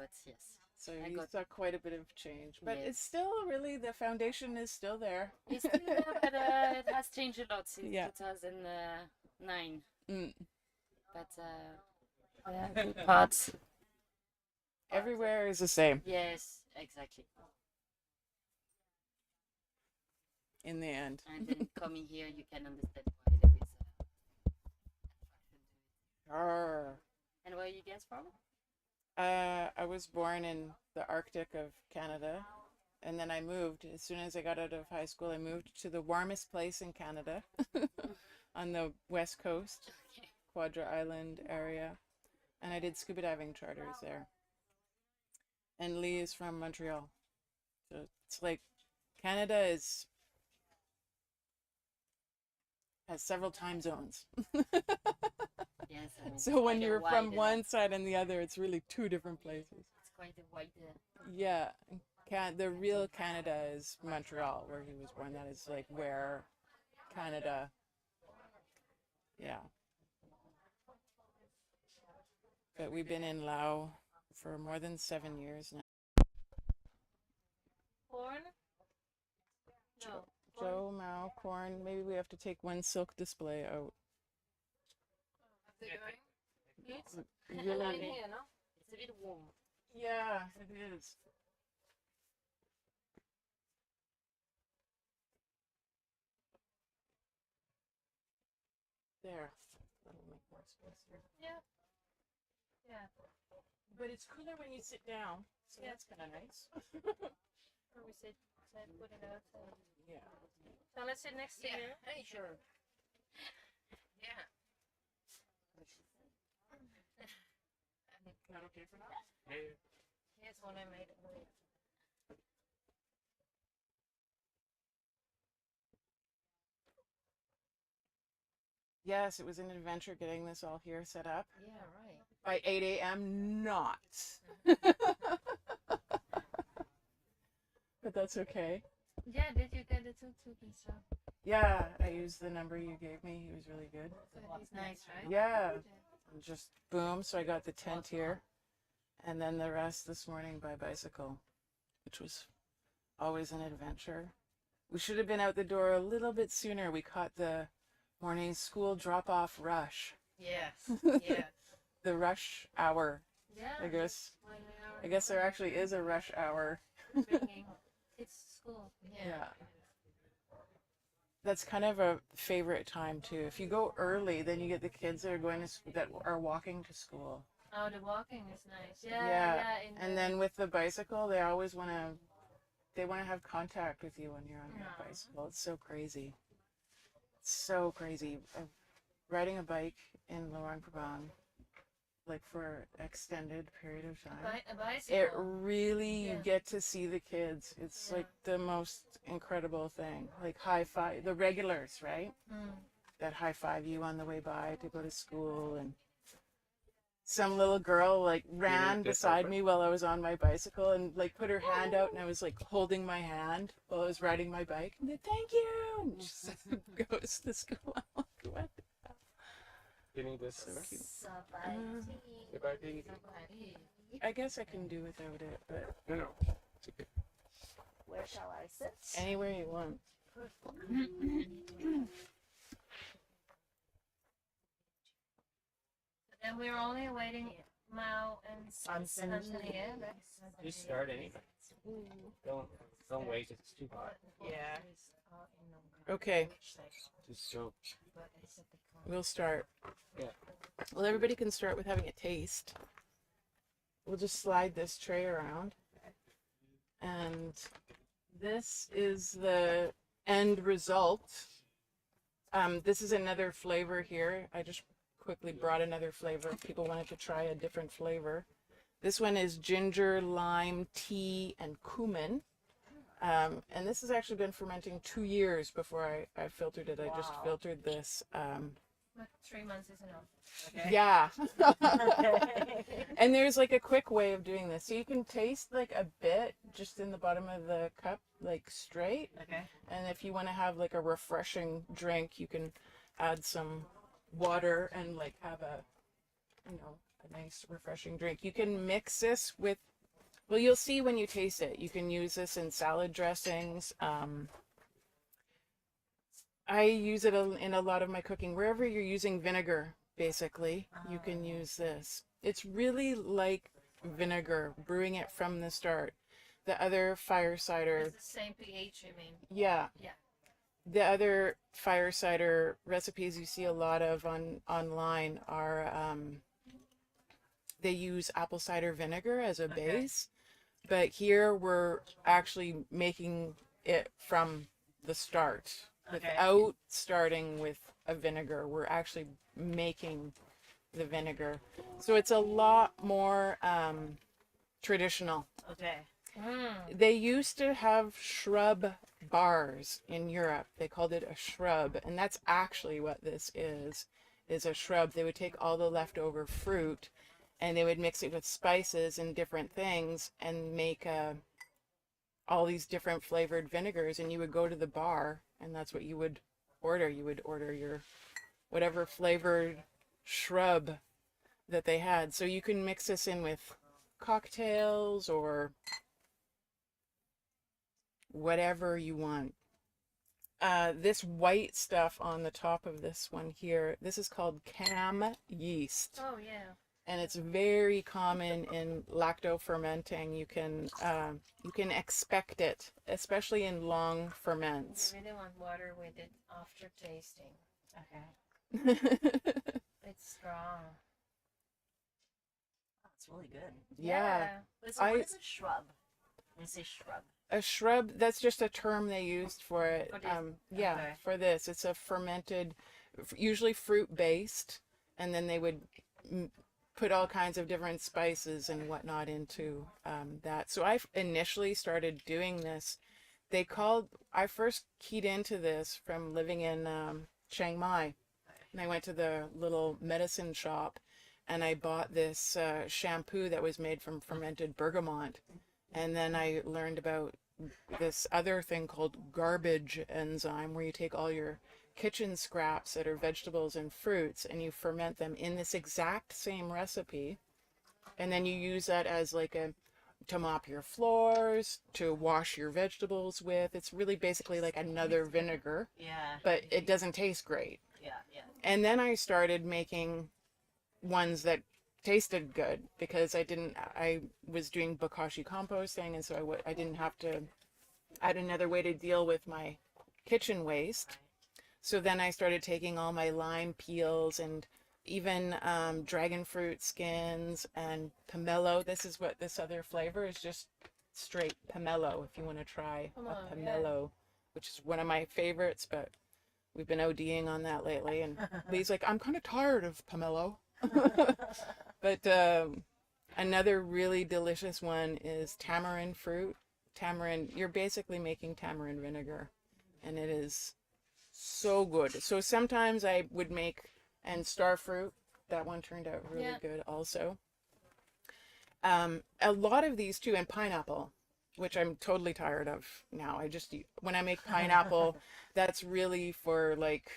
but yes. So I you got saw quite a bit of change, but yes. it's still really, the foundation is still there. It's still there, but it has changed a lot since Yeah. 2009. Mm. But good parts. Everywhere is the same Yes, exactly. in the end. And then coming here, you can understand why there is attraction to it. Arr. And where are you guys from? I was born in the Arctic of Canada, and then I moved. As soon as I got out of high school, I moved to the warmest place in Canada on the west coast, Okay. Quadra Island area, and I did scuba diving charters there. And Lee is from Montreal, so it's like Canada has several time zones. Yes, I mean, So when quite a you're from wide, one side and the other, it's really two different places. it's quite a wide. Yeah, the real Canada is Montreal, where he was born. That is like where Canada, yeah. But we've been in Laos for more than 7 years now. Corn? No. Joe, Mao, corn. Maybe we have to take one silk display out. Is it going? It's Really? here, no? It's a bit warm. Yeah, it is. There. That'll make more space here. Yeah. Yeah. But it's cooler when you sit down, so Yeah. that's kind of nice. Or we sit, put it out. Yeah. So let's sit next to you. Hey, sure. Yeah. Is that okay for now? Hey. Here's one I made. Yes, it was an adventure getting this all here set up. Yeah, right. By 8 a.m., not. But that's okay. Yeah, did you get the tuk-tuk and stuff? Yeah, I used the number you gave me. He was really good. He's nice, right? Yeah. And just boom. So I got the tent here. And then the rest this morning by bicycle, which was always an adventure. We should have been out the door a little bit sooner. We caught the morning school drop-off rush. Yes. Yeah. The rush hour, Yeah. I guess. I guess there actually is a rush hour. Bringing kids to school. Yeah. That's kind of a favorite time too. If you go early, then you get the kids that are that are walking to school. Oh, the walking is nice. Yeah. Yeah. And then with the bicycle, they always want to have contact with you when you're on your bicycle. It's so crazy. It's so crazy. Riding a bike in Luang, Phabang, like for extended period of time. A bicycle. It really, you get to see the kids. It's like the most incredible thing. Like high five, the regulars, right? That high five you on the way by to go to school. And some little girl like ran beside me while I was on my bicycle and like put her hand out, and I was like holding my hand while I was riding my bike. And then, thank you. And she just goes to school. I'm like, what? You need this. So cute. Sabay. I guess I can do without it, but No. It's okay. Where shall I sit? anywhere you want. And we're only awaiting Mao and Sunny. Just start anyway. Don't wait. It's too hot. Yeah. Okay, Just go. we'll start. Yeah. Well, everybody can start with having a taste. We'll just slide this tray around. And this is the end result. This is another flavor here. I just quickly brought another flavor if people wanted to try a different flavor. This one is ginger, lime, tea, and cumin. And this has actually been fermenting 2 years before I filtered it. I just filtered this. But 3 months is enough. Okay. Yeah. And there's like a quick way of doing this. So you can taste like a bit just in the bottom of the cup, like straight. Okay. And if you want to have like a refreshing drink, you can add some water and like have a nice refreshing drink. You can mix this with Well, you'll see when you taste it. You can use this in salad dressings. I use it in a lot of my cooking. Wherever you're using vinegar, basically, you can use this. It's really like vinegar, brewing it from the start. The other fire cider, It's the same pH, you mean? yeah. Yeah. The other fire cider recipes you see a lot of online are they use apple cider vinegar as a base, but here we're actually making it from the start. Without starting with a vinegar, we're actually making the vinegar. So it's a lot more traditional. Okay. They used to have shrub bars in Europe. They called it a shrub, and that's actually what this is a shrub. They would take all the leftover fruit and they would mix it with spices and different things and make all these different flavored vinegars, and you would go to the bar and that's what you would order. You would order your whatever flavored shrub that they had. So you can mix this in with cocktails or whatever you want. This white stuff on the top of this one here, this is called cam yeast. Oh, yeah. And it's very common in lacto fermenting. You can expect it, especially in long ferments. I really want water with it after tasting. Okay. It's strong. Oh, it's really good. Yeah. But so what is a shrub? When you say shrub. A shrub, that's just a term they used for it. For this? Yeah, Okay. for this. It's a fermented, usually fruit-based, and then they would put all kinds of different spices and whatnot into that. So I initially started doing this. I first keyed into this from living in Chiang Mai. And I went to the little medicine shop and I bought this shampoo that was made from fermented bergamot. And then I learned about this other thing called garbage enzyme, where you take all your kitchen scraps that are vegetables and fruits and you ferment them in this exact same recipe. And then you use that as to mop your floors, to wash your vegetables with. It's really basically like another vinegar, Yeah. but it doesn't taste great. Yeah. And then I started making ones that tasted good because I was doing bokashi composting, and so I didn't have to add another way to deal with my kitchen waste. So then I started taking all my lime peels and even dragon fruit skins and pomelo. This is what this other flavor is, just straight pomelo if you want to try a pomelo, which is one of my favorites, but we've been ODing on that lately. And Lee's like, I'm kind of tired of pomelo. But another really delicious one is tamarind fruit. Tamarind, you're basically making tamarind vinegar, and it is so good. So sometimes I would make, and star fruit, that one turned out really good also. A lot of these too, and pineapple, which I'm totally tired of now. When I make pineapple, that's really for like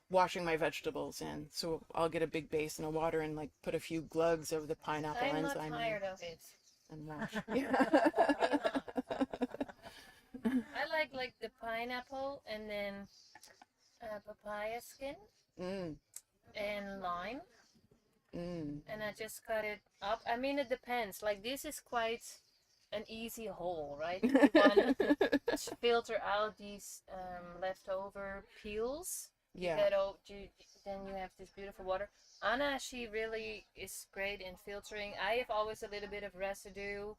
washing my vegetables in. So I'll get a big basin of water and like put a few glugs of the pineapple I'm not enzyme tired of it. and wash. I like the pineapple and then papaya skin and lime. And I just cut it up. I mean, it depends. Like, this is quite an easy hole, right? You want to filter out these leftover peels. Yeah. Then you have this beautiful water. Anna, she really is great in filtering. I have always a little bit of residue,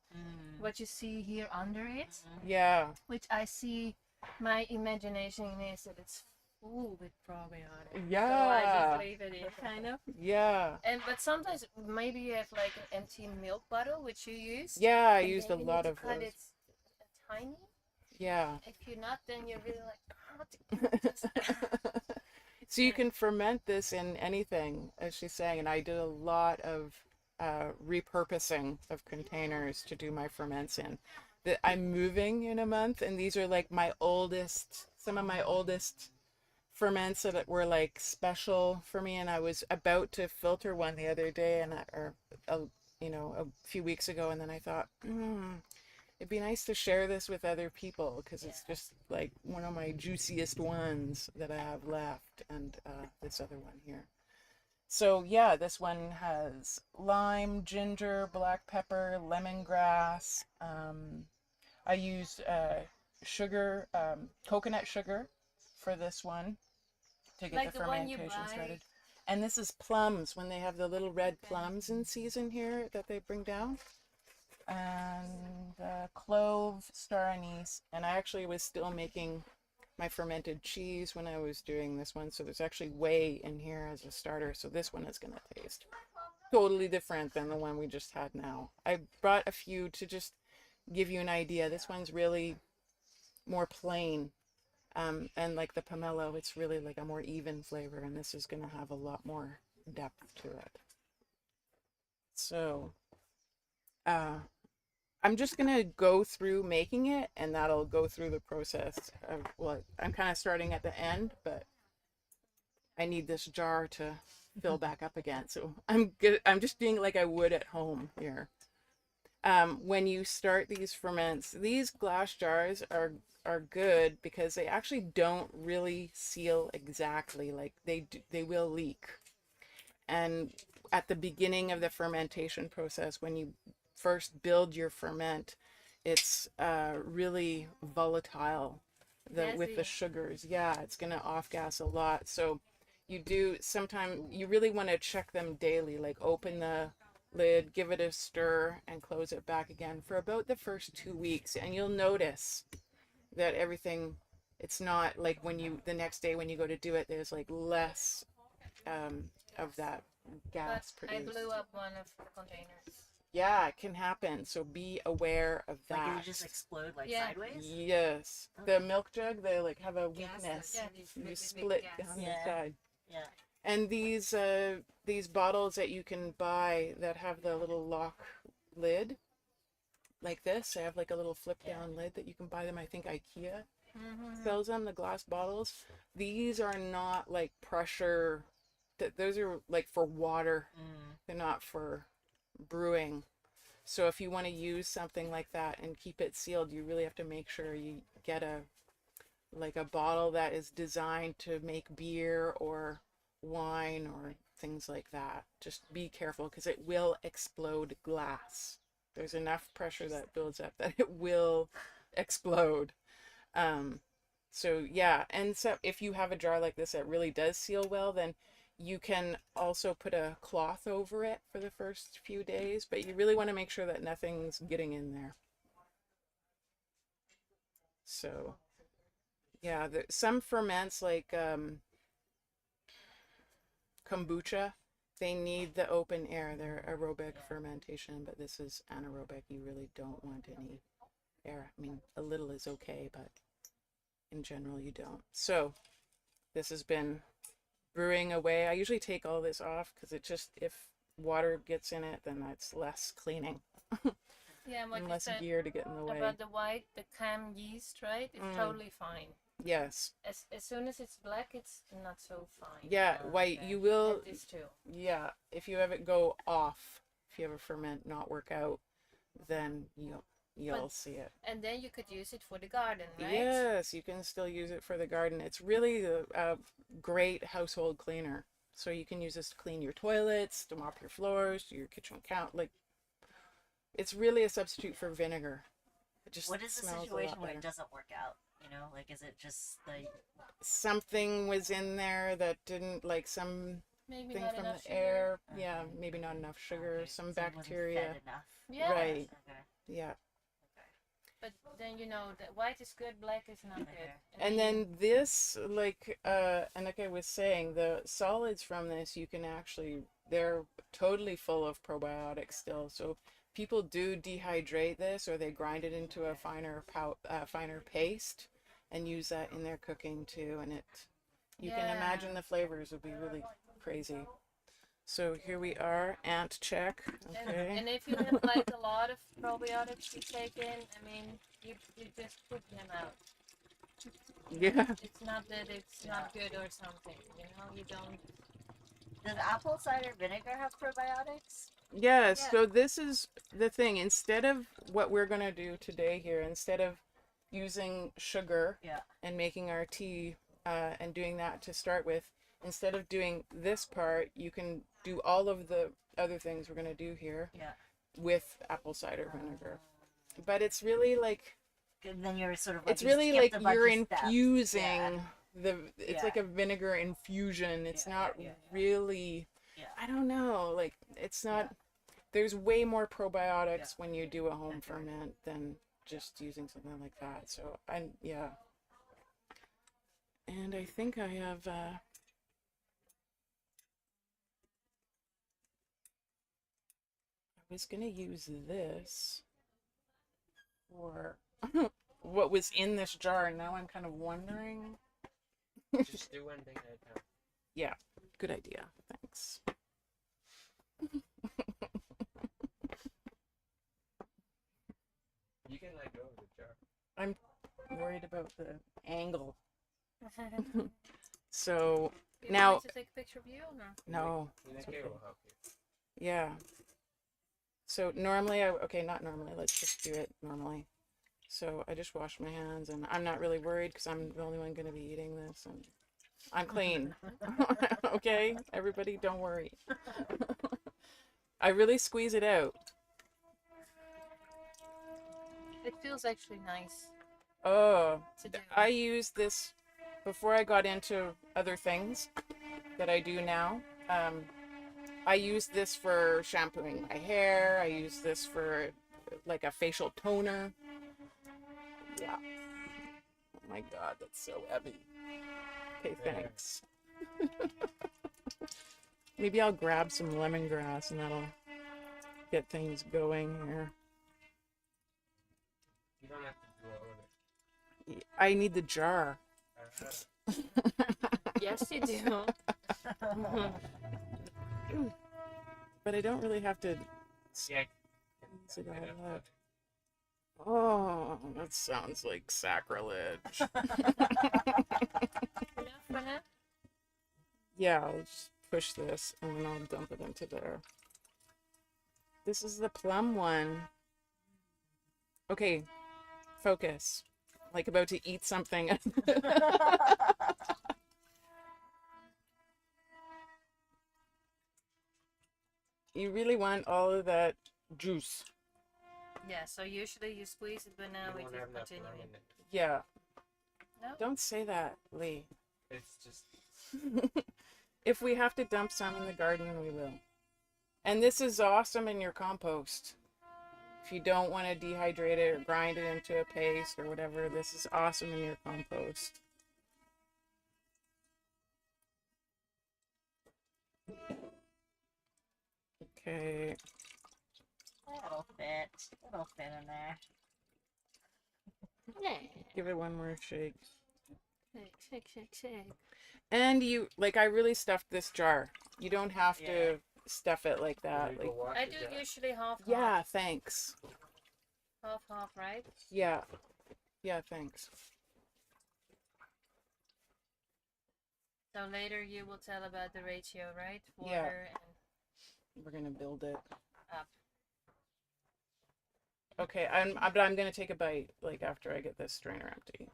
what you see here under it, Yeah. which I see, my imagination is that it's full with probiotic. Yeah. So I just leave it in, kind of. Yeah. But sometimes maybe you have like an empty milk bottle, which you use. Yeah, I and used a then you lot need of to cut those. it tiny. Yeah. If you're not, then you're really like, So you can ferment this in anything, as she's saying, and I did a lot of repurposing of containers to do my ferments in. I'm moving in a month, and these are like some of my oldest ferments that were like special for me, and I was about to filter one the other day, or you know, a few weeks ago, and then I thought, it'd be nice to share this with other people because it's just like one of my juiciest ones that I have left, and this other one here. So yeah, this one has lime, ginger, black pepper, lemongrass. I used sugar, coconut sugar for this one to get Like the the one you fermentation buy. started. And this is plums, when they have the little red plums in season here that they bring down. And clove, star anise. And I actually was still making my fermented cheese when I was doing this one. So there's actually whey in here as a starter. So this one is going to taste totally different than the one we just had now. I brought a few to just give you an idea. This one's really more plain. And like the pomelo, it's really like a more even flavor. And this is going to have a lot more depth to it. So, I'm just going to go through making it, and that'll go through the process of, well, I'm kind of starting at the end, but I need this jar to fill back up again. So I'm just doing like I would at home here. When you start these ferments, these glass jars are good because they actually don't really seal exactly. Like they will leak. And at the beginning of the fermentation process, when you first build your ferment, it's really volatile with the sugars. Yeah, it's gonna off gas a lot. So you really want to check them daily, like open the lid, give it a stir, and close it back again for about the first 2 weeks, and you'll notice that everything, it's not like the next day when you go to do it, there's like less of that gas produced. I blew up one of the containers. Yeah, it can happen. So be aware of that. Like, it just explode sideways? Yes. Okay. The milk jug, they like have a weakness. Yeah, You split down the side. Yeah. And these bottles that you can buy that have the little lock lid, like this, they have like a little flip down lid that you can buy them. I think IKEA sells them, the glass bottles. These are not like pressure. Those are like for water. They're not for brewing. So if you want to use something like that and keep it sealed, you really have to make sure you get a bottle that is designed to make beer or wine or things like that. Just be careful because it will explode glass. There's enough pressure that builds up that it will explode. So yeah, and so if you have a jar like this that really does seal well, then you can also put a cloth over it for the first few days, but you really want to make sure that nothing's getting in there. So yeah, some ferments like kombucha, they need the open air. They're aerobic fermentation, but this is anaerobic. You really don't want any air. I mean, a little is okay, but in general you don't. So this has been brewing away. I usually take all this off because it just, if water gets in it, then that's less cleaning. Yeah, and what and you less said gear to get in the way. about the cam yeast, right? It's totally fine. Yes. As soon as it's black, it's not so fine. Yeah, white, you will, And this too. yeah, if you have it go off, if you have a ferment not work out, then you'll see it. And then you could use it for the garden, right? Yes, you can still use it for the garden. It's really a great household cleaner. So you can use this to clean your toilets, to mop your floors, do your kitchen count. Like, it's really a substitute for vinegar. It just What is the smells a situation lot where better. it doesn't work out? You know, like, is it just like Something was in there that didn't, like something Maybe not from enough the sugar. air. Okay. Yeah, maybe not enough sugar, okay, some so it wasn't bacteria. fed enough? Yeah. Right. Okay. Yeah. But then the white is good, black is not good. And then this, like I was saying, the solids from this, you can actually, they're totally full of probiotics still. So people do dehydrate this, or they grind it into a finer paste and use that in their cooking too. And you can imagine the flavors would be really crazy. So here we are, ant check. Okay. And if you have like a lot of probiotics you take in, I mean, you just put them out. Yeah. It's not that it's not good or something, you don't. Does apple cider vinegar have probiotics? Yeah, Yeah. so this is the thing. Instead of what we're gonna do today here, instead of using sugar Yeah. and making our tea and doing that to start with, instead of doing this part, you can do all of the other things we're gonna do here Yeah. with apple cider vinegar. But it's really like And then you're sort of like it's you really skipped like a bunch you're of steps. infusing it's Yeah. like a vinegar infusion. It's Yeah, not yeah. really Yeah. I don't know, like it's not Yeah. there's way more probiotics Yeah. when you do a home Okay. ferment than just using something like that. So yeah. And I think I have I was gonna use this for what was in this jar, and now I'm kind of wondering. Just do one thing at a time. Yeah, good idea. Thanks. You can let go of the jar. I'm worried about the angle. So Do you now, want me to take a picture of you or no? no, Nick will help you. yeah. So normally, not normally, let's just do it normally. So I just wash my hands, and I'm not really worried because I'm the only one going to be eating this, and I'm clean. Okay, everybody, don't worry. I really squeeze it out. It feels actually nice Oh, to do. I used this before I got into other things that I do now. I use this for shampooing my hair. I use this for like a facial toner. Yeah. Oh my God, that's so heavy. Okay, thanks. Maybe I'll grab some lemongrass and that'll get things going here. You don't have to do all of it. I need the jar. Yes, you do. But I don't really have to Yeah. squeeze it all out. Oh, that sounds like sacrilege. Enough for now? Yeah, I'll just push this and then I'll dump it into there. This is the plum one. Okay, focus. Like about to eat something. You really want all of that juice. Yeah, so usually you squeeze it, but now You we won't just have enough continue room it. in it. Yeah. No? Don't say that, Lee. It's just If we have to dump some in the garden, we will. And this is awesome in your compost. If you don't want to dehydrate it or grind it into a paste or whatever, this is awesome in your compost. Okay. It'll fit. It'll fit in there. Yeah. Give it one more shake. Shake. And you, like, I really stuffed this jar. You don't have Yeah. to stuff it like that. you go Like, wash I the do jar. usually half. yeah, thanks. Half, right? Yeah. Yeah, thanks. So later you will tell about the ratio, right? Yeah. Water We're gonna build it. and up. Okay, but I'm gonna take a bite, like, after I get this strainer empty.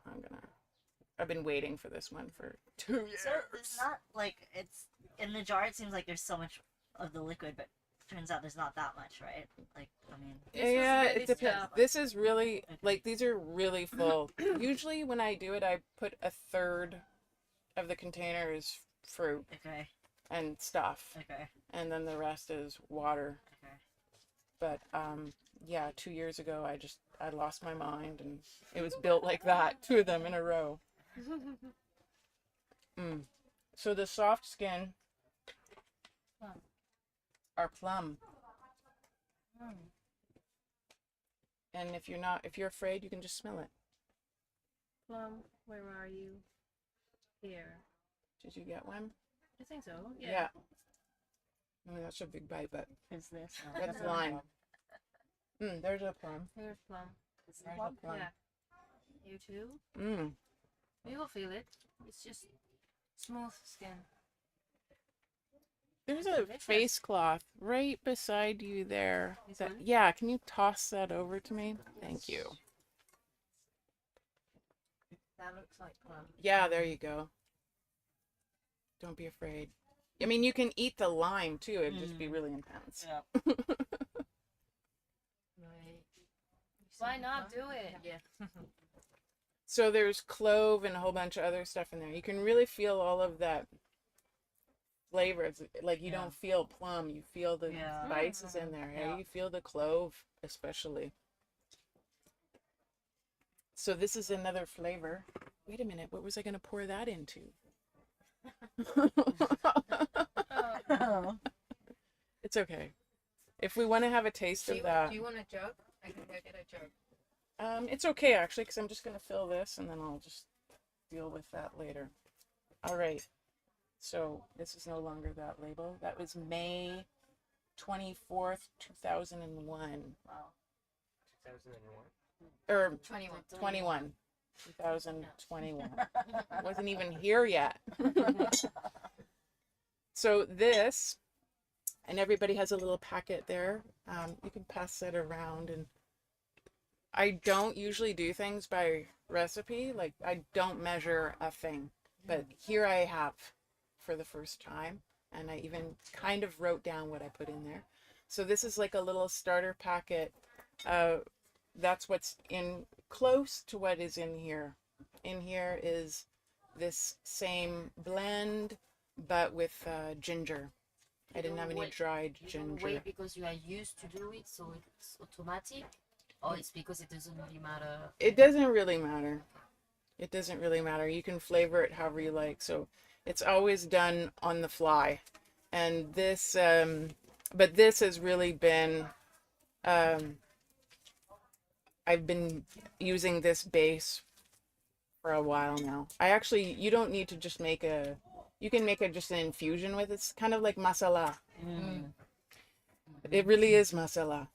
I've been waiting for this one for 2 years. So it's not like it's in the jar. It seems like there's so much of the liquid, but turns out there's not that much, right? Like, I mean, This is Yeah, really it depends. stuffed. This is really, like, these are really full. Usually when I do it, I put a third of the container is fruit okay, and stuff, okay, and then the rest is water. okay. But yeah, 2 years ago, I lost my mind, and it was built like that, 2 of them in a row. So the soft skin Plum. are plum, Mm. and if you're afraid, you can just smell it. Plum, where are you? Here. Did you get one? I think so. Yeah. I mean, that's a big bite, but Is this? that's lime. There's a plum. Here's plum. Is this There's one? a plum. Yeah. You too? Mm. You will feel it. It's just smooth skin. There's a face cloth right beside you there. This one? Yeah, can you toss that over to me? Thank you. That looks like plum. Yeah, there you go. Don't be afraid. I mean, you can eat the lime too. It'd just be really intense. Yeah. Why not do it? Yeah. So there's clove and a whole bunch of other stuff in there. You can really feel all of that flavor. It's like you don't feel plum. You feel the spices in there. Yeah? You feel the clove especially. So this is another flavor. Wait a minute. What was I going to pour that into? It's okay. If we want to have a taste of that. Do you want a jug? I can go get a jug. It's okay actually, because I'm just going to fill this and then I'll just deal with that later. All right. So this is no longer that label. That was May 24th, 2001. Wow. 2001. Or 21. 2021. Wasn't even here yet. So this, and everybody has a little packet there. You can pass that around. And I don't usually do things by recipe. Like, I don't measure a thing. But here I have for the first time. And I even kind of wrote down what I put in there. So this is like a little starter packet. That's what's in close to what is in here. In here is this same blend, but with ginger. I didn't have any dried ginger. Wait because you are used to do it, so it's automatic, or it's because it doesn't really matter? It doesn't really matter. It doesn't really matter. You can flavor it however you like. So it's always done on the fly. And this, but this has really been, I've been using this base for a while now. You don't need to just make you can make just an infusion with it. It's kind of like masala. It really is masala,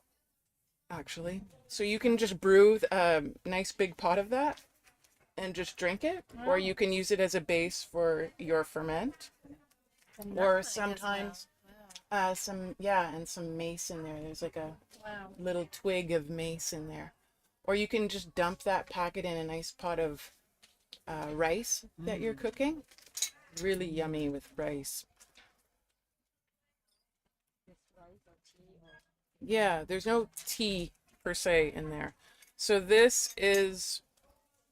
actually. So you can just brew a nice big pot of that and just drink it, or you can use it as a base for your ferment. Or sometimes and some mace in there. There's like a little twig of mace in there. Or you can just dump that packet in a nice pot of rice that you're cooking. Really yummy with rice. Yeah, there's no tea per se in there. So this is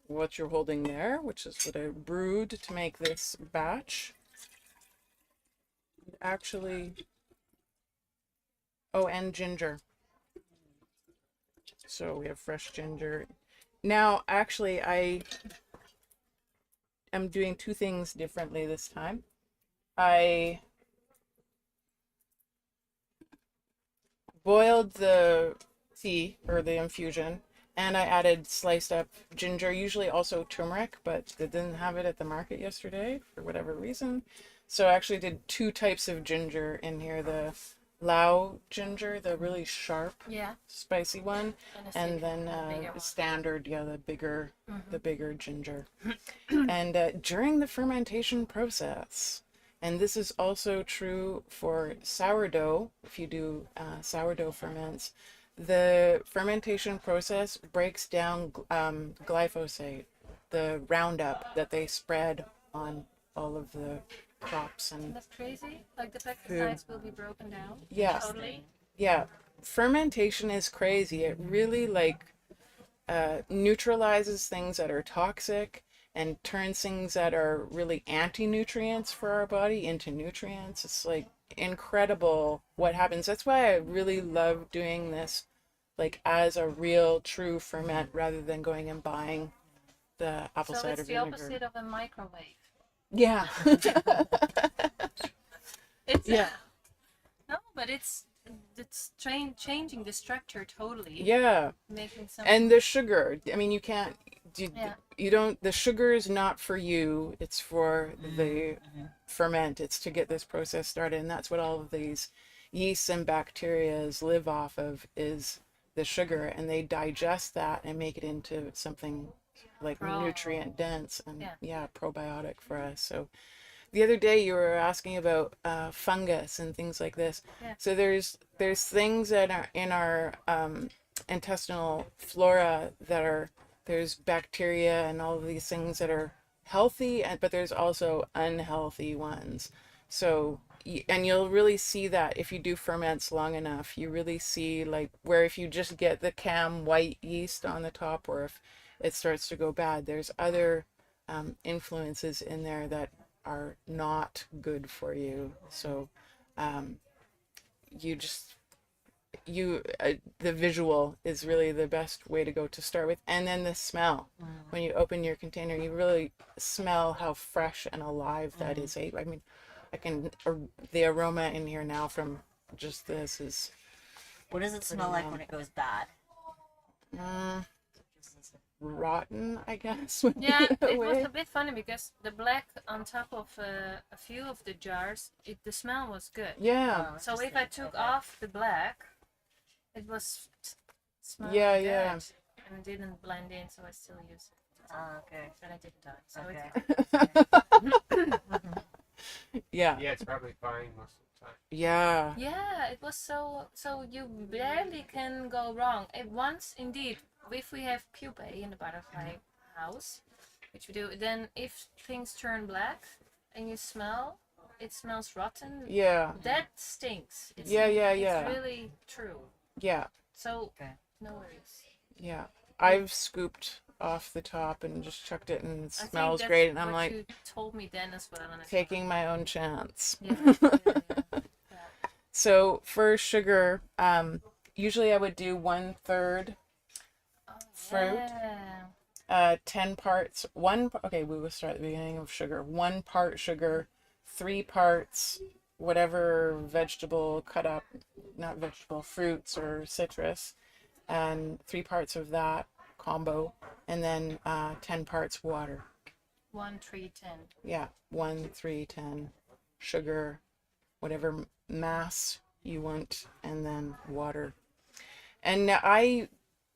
what you're holding there, which is what I brewed to make this batch. Actually, and ginger. So we have fresh ginger. Now, actually, I am doing two things differently this time. I boiled the tea or the infusion, and I added sliced up ginger, usually also turmeric, but they didn't have it at the market yesterday for whatever reason. So I actually did two types of ginger in here, the Lao ginger, the really sharp, spicy one, and then standard, the bigger ginger. And during the fermentation process, and this is also true for sourdough, if you do sourdough ferments, the fermentation process breaks down glyphosate, the Roundup that they spread on all of the crops. And that's crazy. Like the pesticides will be broken down. Yes. Totally. Yeah. Fermentation is crazy. It really neutralizes things that are toxic and turns things that are really anti-nutrients for our body into nutrients. It's like incredible what happens. That's why I really love doing this like as a real true ferment rather than going and buying the apple cider vinegar. So it's the opposite of a microwave. Yeah. No, but it's changing the structure totally. Yeah. Making some. And the sugar. I mean, you can't. You don't. The sugar is not for you. It's for the ferment. It's to get this process started, and that's what all of these yeasts and bacteria live off of, is the sugar, and they digest that and make it into something like nutrient dense and probiotic for us. So the other day you were asking about fungus and things like this. Yeah. So there's things that are in our intestinal flora that are, there's bacteria and all of these things that are healthy, but there's also unhealthy ones. So and you'll really see that if you do ferments long enough. You really see, like, where if you just get the cam white yeast on the top, or if it starts to go bad, there's other influences in there that are not good for you. So you just the visual is really the best way to go to start with, and then the smell. When you open your container, you really smell how fresh and alive that is. I mean, I can, the aroma in here now from just this is. What does it smell like when it goes bad? Rotten, I guess. Yeah, it was a bit funny because the black on top of a few of the jars, the smell was good. Yeah. So if I took off the black, it was smelling Yeah, good. yeah. And it didn't blend in, so I still use it. Oh, okay. But I didn't die. So Okay. Yeah. Yeah, it's probably fine most of the time. Yeah. yeah, it was so you barely can go wrong. Once indeed, if we have pupae in the butterfly house, which we do, then if things turn black and you smell, it smells rotten. Yeah. That stinks. Yeah. It's really true. Yeah. So Okay. no worries. Yeah. I've scooped off the top and just chucked it, and it I think smells that's great, and I'm what like, you told me then as well. And I taking my own chance. yeah. So for sugar, usually I would do 1/3 fruit, Yeah. 10 parts, okay, we will start at the beginning of sugar. 1 part sugar, 3 parts, whatever vegetable cut up, not vegetable, fruits or citrus, and 3 parts of that combo, and then 10 parts water. 1, 3, 10. Yeah, 1, 3, 10, sugar, whatever mass you want, and then water. And I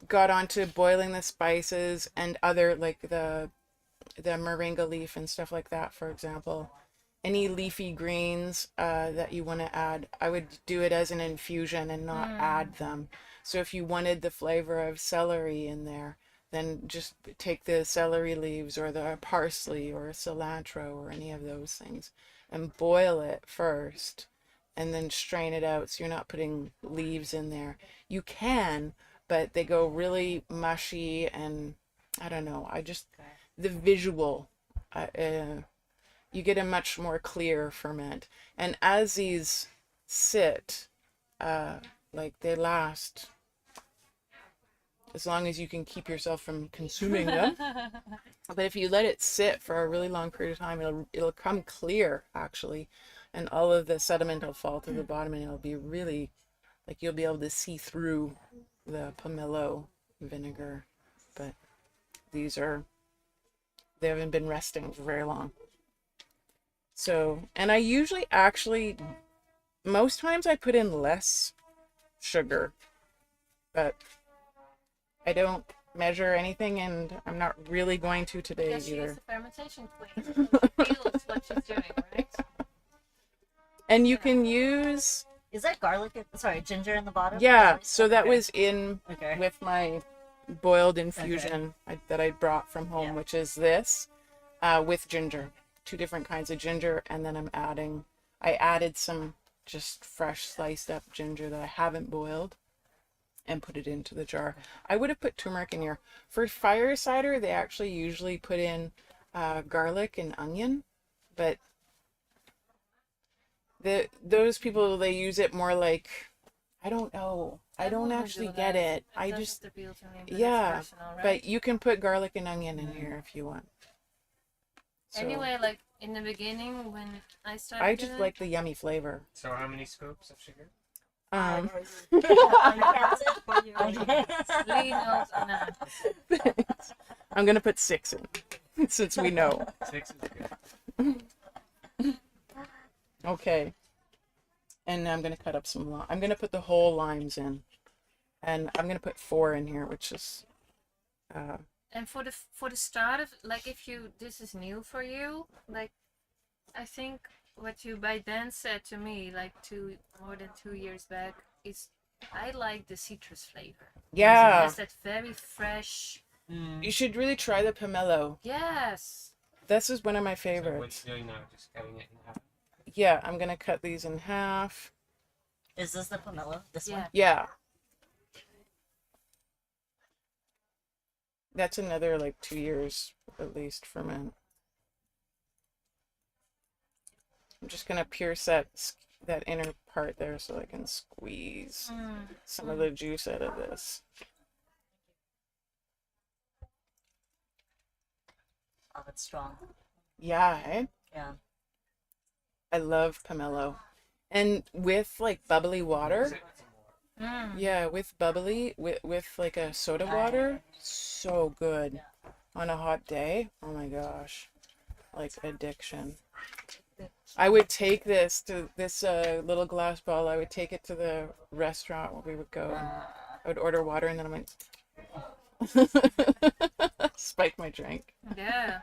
got onto boiling the spices and other, like the moringa leaf and stuff like that, for example. Any leafy greens that you want to add, I would do it as an infusion and not add them. So if you wanted the flavor of celery in there, then just take the celery leaves or the parsley or cilantro or any of those things and boil it first, and then strain it out, so you're not putting leaves in there. You can, but they go really mushy, and I don't know, the visual, you get a much more clear ferment. And as these sit, like, they last as long as you can keep yourself from consuming them. But if you let it sit for a really long period of time, it'll come clear, actually, and all of the sediment will fall to the bottom, and it'll be really, like, you'll be able to see through the pomelo vinegar. But they haven't been resting for very long. So, and I usually actually, most times I put in less sugar, but I don't measure anything, and I'm not really going to today Because she either. is a fermentation queen. She feels what she's doing, right? And you can use, Is that garlic? Ginger in the bottom? yeah, so that Okay. was in Okay. with my boiled infusion that I brought from home, Yeah. which is this, with ginger. 2 different kinds of ginger, and then I added some just fresh sliced up ginger that I haven't boiled, and put it into the jar. I would have put turmeric in here. For fire cider, they actually usually put in garlic and onion, but those people, they use it more like, I don't know. I don't wouldn't actually do get that. it. I doesn't just, appeal to me, but yeah, it's personal, right? but you can put garlic and onion in here if you want. So, Anyway, like in the beginning when I started I just doing like the yummy flavor. So how many scoops of sugar? Um, Lee knows Anna. I'm gonna put 6 in, since we know. 6 is good. Okay. And I'm gonna cut up some lime. I'm gonna put the whole limes in, and I'm gonna put 4 in here, which is. And for the start of, like, if this is new for you, like, I think what you by then said to me like more than 2 years back is I like the citrus flavor. It Yeah. has that very fresh. You should really try the pomelo. Yes. This is one of my So what favorites. are you doing now? Just cutting it in half. Yeah, I'm gonna cut these in half. Is this the pomelo? This one? Yeah. That's another like 2 years at least ferment. I'm just gonna pierce that inner part there so I can squeeze some of the juice out of this. Oh, that's strong. Yeah, eh? Yeah. I love pomelo. And with like bubbly water. Yeah, with bubbly, with like a soda water, so good. On a hot day, oh my gosh, like addiction. I would take this little glass bottle. I would take it to the restaurant where we would go. I would order water and then I went spike my drink. Yeah.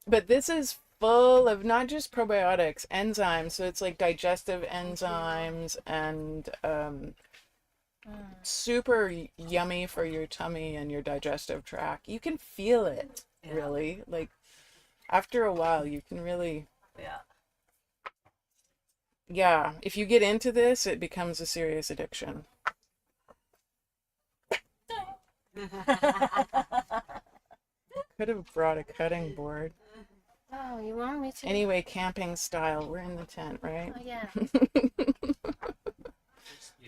But this is full of not just probiotics, enzymes. So it's like digestive enzymes and super yummy for your tummy and your digestive tract. You can feel it, really. Like after a while, you can really. Yeah, if you get into this, it becomes a serious addiction. Could have brought a cutting board. Oh, you want me to? Anyway, camping style. We're in the tent, right? Oh yeah. You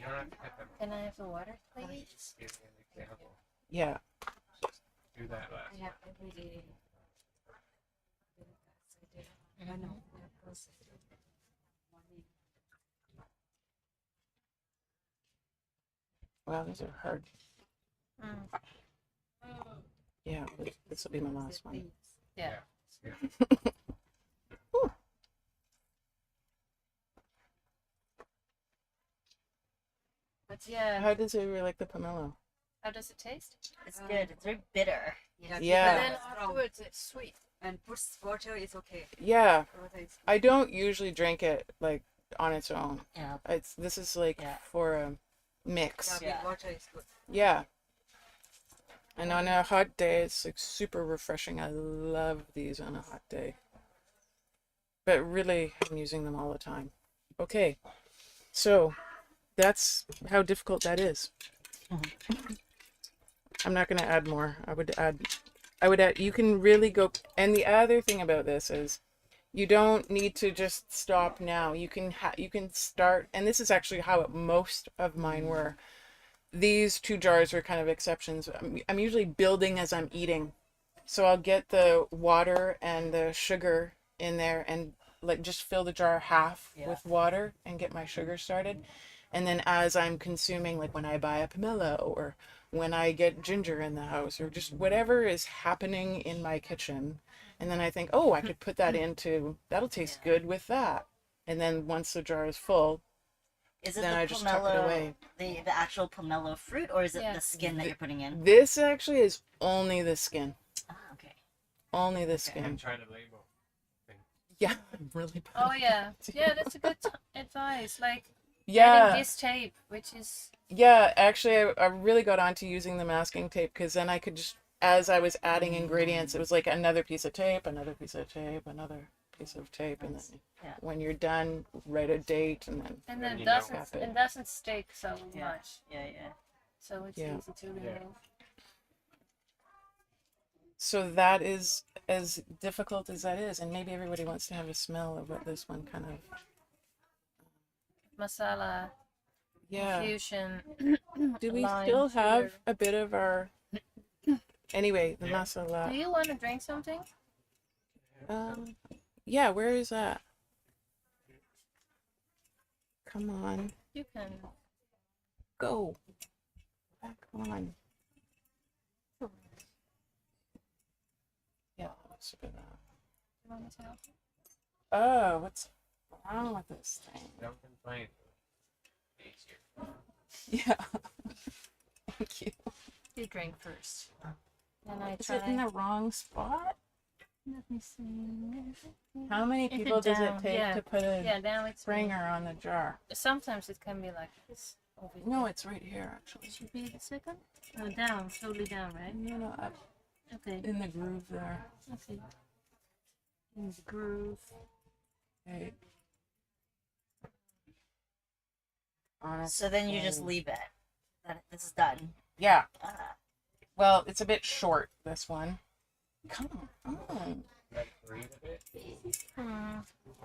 don't have to cut them. Can I have the water, please? Just give me an example. Yeah. Do that last. I have every Wow, these are hard. Mm. Yeah, this will be my last one. Yeah. Yeah. But yeah, How does it like the pomelo? how does it taste? It's good. It's very bitter. Yeah. Yeah. But then afterwards it's sweet. And put water is okay. Yeah, Water is I don't usually drink it like on its own. Yeah. This is like for a mix. yeah, with water is good. Yeah. And on a hot day, it's like super refreshing. I love these on a hot day. But really, I'm using them all the time. Okay, so that's how difficult that is. I'm not going to add more. I would add, you can really go, and the other thing about this is you don't need to just stop now. You can start, and this is actually how most of mine were. These 2 jars are kind of exceptions. I'm usually building as I'm eating. So I'll get the water and the sugar in there and like just fill the jar half with water and get my sugar started. And then as I'm consuming, like when I buy a pomelo or when I get ginger in the house or just whatever is happening in my kitchen. And then I think, oh, I could put that that'll taste good with that. And then once the jar is full, Is it then the I just tuck it pomelo, away. the actual pomelo fruit, or is it the skin that you're putting in? This actually is only the skin. Ah, okay. Only the And skin. try to label. Yeah, I'm really bad. Oh yeah. Yeah, that's a good advice. Like Yeah. getting this tape, which is Yeah, actually, I really got onto using the masking tape because then I could just, as I was adding ingredients, it was like another piece of tape, another piece of tape, another piece of tape, and then when you're done, write a date, and then and then you it know. doesn't stick so Yeah. much. Yeah. So it's Yeah. easy to remove. so that is as difficult as that is, and maybe everybody wants to have a smell of what this one kind of, Masala yeah. infusion. Do we lime, still have sugar. a bit of our, anyway, the Yeah. masala. Do you want to drink something? Yeah, where is that? Come on, You can. go. Back on. Yeah, that's a bit You want me to help? Oh, what's wrong with this thing? Don't complain. Easier. Yeah. Thank you. You drink first. And I Is it in try. the wrong spot? Let me see. How many If it people does it down, take yeah. to put a Yeah, now it's springer on the jar? Sometimes it can be like this. Over here. No, it's right here actually. It should be the second. No, down, totally down, right? No, no, up Okay. in the groove there. Okay. In the groove. Okay. So then you just leave it. This is done. Yeah. Ah. Well, it's a bit short, this one. Come on. Let it breathe a bit.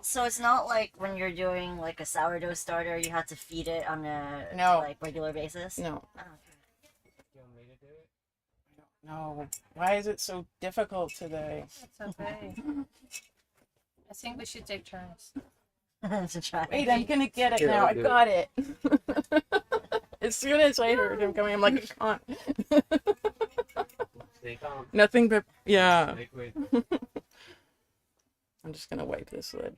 So it's not like when you're doing like a sourdough starter, you have to feed it on a No. like regular basis. No. Oh, okay. You want me to do it? No. Why is it so difficult today? That's okay. I think we should take turns. To try. Wait, I'm gonna get it Here, now. I'll I do got it. As soon as I heard him coming, I'm like, I can't. Stay calm. Nothing but, yeah. Liquid. I'm just gonna wipe this lid.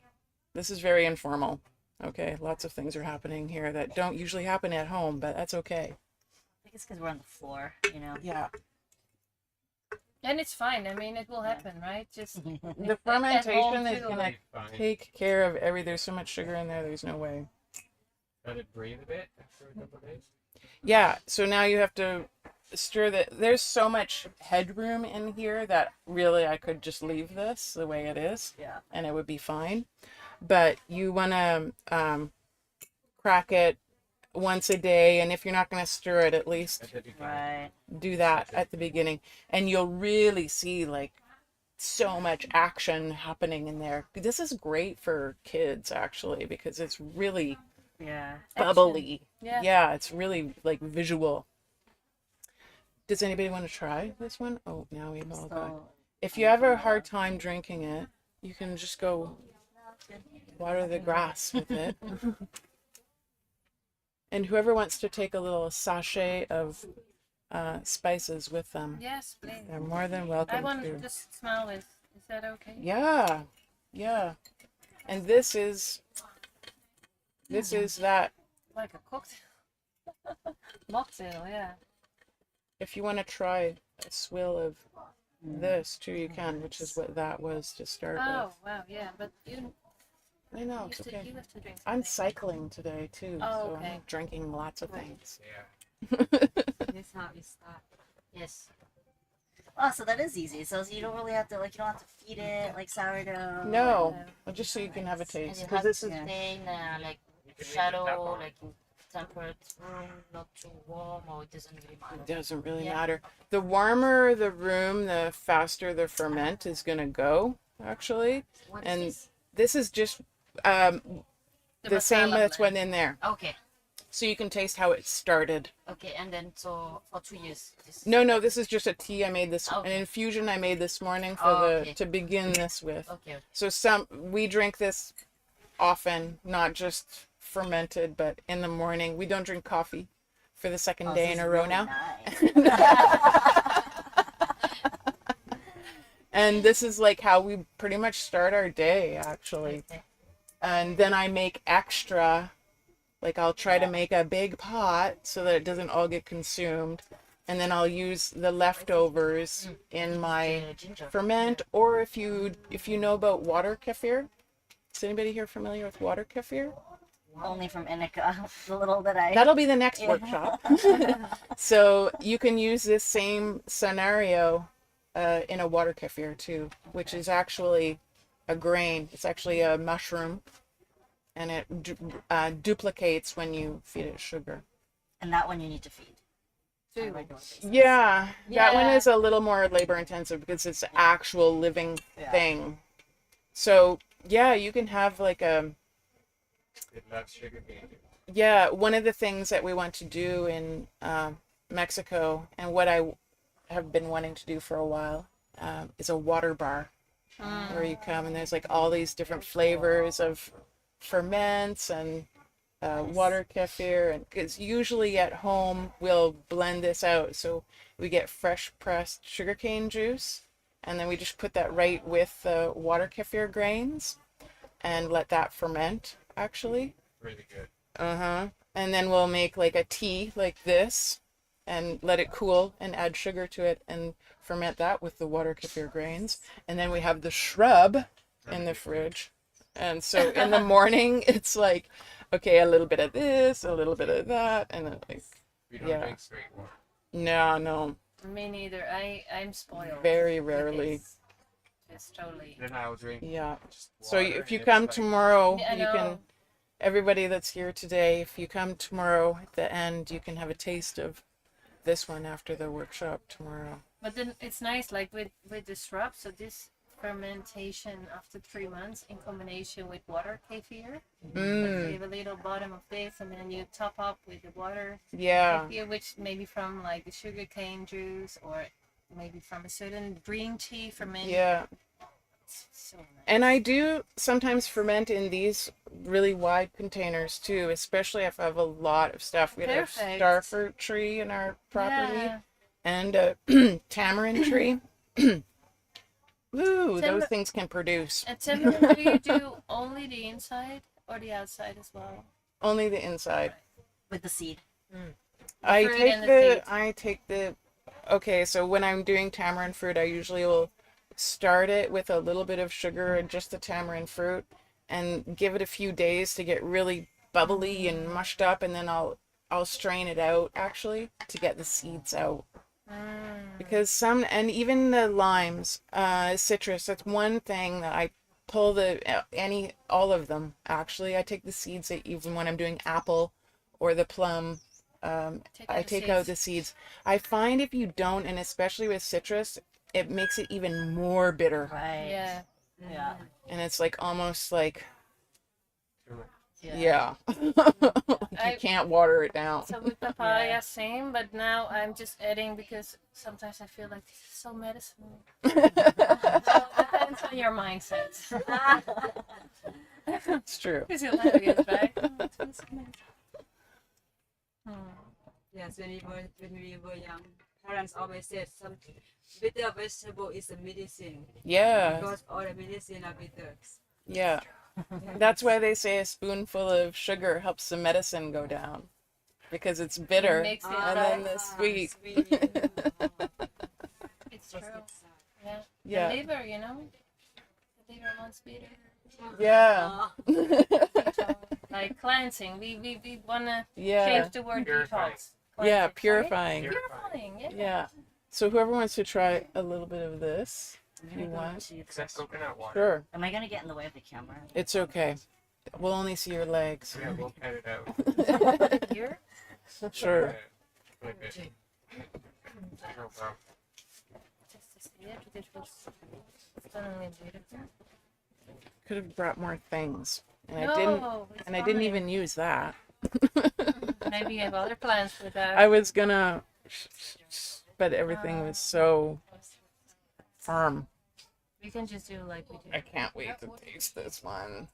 This is very informal. Okay, lots of things are happening here that don't usually happen at home, but that's okay. I think it's because we're on the floor, you know. Yeah. And it's fine. I mean, it will happen, right? Just The fermentation is too. gonna Be fine. take care of there's so much sugar in there, there's no way. Let it breathe a bit after a couple days. Yeah, so now you have to stir that. There's so much headroom in here that really I could just leave this the way it is Yeah. and it would be fine. But you want to crack it once a day, and if you're not going to stir it, at least At the beginning. Right. do that at the beginning, and you'll really see like so much action happening in there. This is great for kids actually because it's really Yeah. bubbly. Yeah. Yeah, it's really like visual. Does anybody want to try this one? Oh, now we've all got. So, If you have a hard time drinking it, you can just go water the grass with it. And whoever wants to take a little sachet of spices with them, Yes, please. they're more than I welcome want to. to just smell it. Is that okay? Yeah, yeah. And this is that. Like a cocktail. Mocktail, yeah. If you want to try a swill of this too, you can, which is what that was to start Oh, with. wow, yeah. But you I know, you it's have okay. to drink I'm something. cycling today too, Oh, so okay. I'm drinking lots of Right. things. Yeah. This how we start. Yes. oh, so that is easy. So you don't really have to like you don't have to feed it like sourdough. No, Yeah. well, just so you can have a And taste, you because have this to is stay in like You can leave the tap shallow, on. like in temperate room, not too warm, or it doesn't really it matter. doesn't really Yeah. matter. The warmer the room, the faster the ferment is gonna go. Actually, What and is this is just the same masala that's blend. went in there, this? Okay. so you can taste how it started. Okay, and then so for 2 years. No, this is just a tea I made this, an Okay. infusion I made this morning for Oh, the okay. to begin this with. Okay. So we drink this often, not just fermented, but in the morning. We don't drink coffee for the second Oh, day this in is a row really now. nice. And this is like how we pretty much start our day, actually. Okay. And then I make extra, like I'll try to make a big pot so that it doesn't all get consumed. And then I'll use the leftovers in my Ginger. ferment, or if you know about water kefir. Is anybody here familiar with water kefir? Only from Inika, the little that I. That'll be the next Yeah. workshop. So you can use this same scenario in a water kefir too, which is actually a grain. It's actually a mushroom, and it duplicates when you feed it sugar. And that one you need to feed. on a Two. regular basis. Yeah, that one Yeah. is a little more labor intensive because it's an actual living Yeah. thing. So yeah, you can have like It loves sugar cane. yeah, one of the things that we want to do in Mexico, and what I have been wanting to do for a while, is a water bar, where you come and there's like all these different flavors of ferments and water kefir, and because usually at home we'll blend this out, so we get fresh pressed sugarcane juice, and then we just put that right with the water kefir grains, and let that ferment actually. Really good. And then we'll make like a tea like this, and let it cool and add sugar to it and ferment that with the water kefir grains. And then we have the shrub in the fridge. And so in the morning, it's like, okay, a little bit of this, a little bit of that, and then like, We don't yeah. drink straight water. No, Me neither. I'm spoiled. very with rarely. this. Just totally. Then I'll drink Yeah. just So water, if you and come it's like- tomorrow, Yeah, I you can, know. everybody that's here today, if you come tomorrow at the end, you can have a taste of this one after the workshop tomorrow. But then it's nice, like with the shrub. So this fermentation after 3 months in combination with water kefir. Like you have a little bottom of this, and then you top up with the water Yeah. kefir, which maybe from like the sugarcane juice or maybe from a certain green tea ferment. Yeah. It's so nice. And I do sometimes ferment in these really wide containers too, especially if I have a lot of stuff. We have a Perfect. starfruit tree in our property Yeah. and a tamarind tree. Ooh, those Tamar- things can produce. And tamarind, do you do only the inside or the outside as well? Only the inside. With the seed. I fruit take and the the, seeds. I take the, okay, so when I'm doing tamarind fruit, I usually will start it with a little bit of sugar and just the tamarind fruit and give it a few days to get really bubbly and mushed up, and then I'll strain it out actually to get the seeds out. Because some, and even the limes, citrus, that's one thing that I pull all of them actually. I take the seeds even when I'm doing apple or the plum. I take out the seeds. I find if you don't, and especially with citrus, it makes it even more bitter. Right. Yeah. Yeah. And it's like almost like, Turmeric. yeah. You can't water it down. So with papaya, same, but now I'm just adding because sometimes I feel like this is so medicinal. So depends on your mindset. It's true. It's hilarious, right? Oh, it feels so nice. Yes, when we were young, parents always said some bitter vegetable is a medicine Yeah. because all the medicine are bitter. Yeah. That's why they say a spoonful of sugar helps the medicine go down. Because it's bitter. Mix it And up. then the sweet. It's true. Yeah. Yeah. The liver, you know? The liver wants bitter. Yeah. Like cleansing. We wanna Yeah. change the word Purifying. detox. Yeah, Cleansing, purifying. right? Purifying, yeah. Yeah. So whoever wants to try a little bit of this, if you want. Except coconut water. Sure. Am I gonna get in the way of the camera? It's okay. We'll only see your legs. Yeah, we'll cut it out. Here? Sure. Flip it. No problem. Just to see it. This was stunning beautiful. Could have brought more things. And No, I didn't it's and I didn't fine. even use that. Maybe you have other plans with that. I was gonna but everything was so firm. We can just do like we I do. can't wait to taste this one.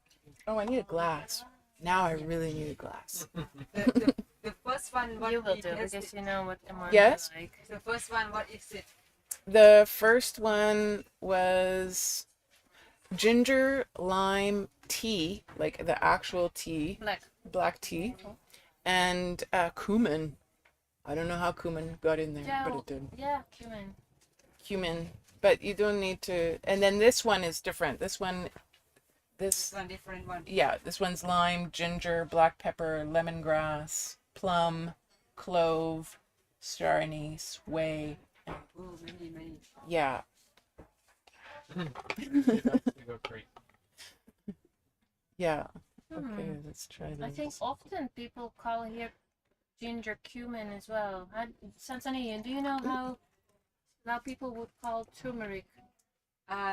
Oh, I need a glass. Now I really need a glass. The first one, what You will we do tested, because you know what the market Yes? like. the first one, what is it? The first one was ginger lime tea, like the actual tea, black tea, and cumin. I don't know how cumin got in there, but it did. Yeah, cumin. Cumin, but you don't need to. And then this one is different. This This one, different one. yeah, this one's lime, ginger, black pepper, lemongrass, plum, clove, star anise, whey. Oh, many. Yeah. You go great. Yeah. Okay, let's try this. I think often people call here ginger cumin as well. Sansani, do you know how people would call turmeric?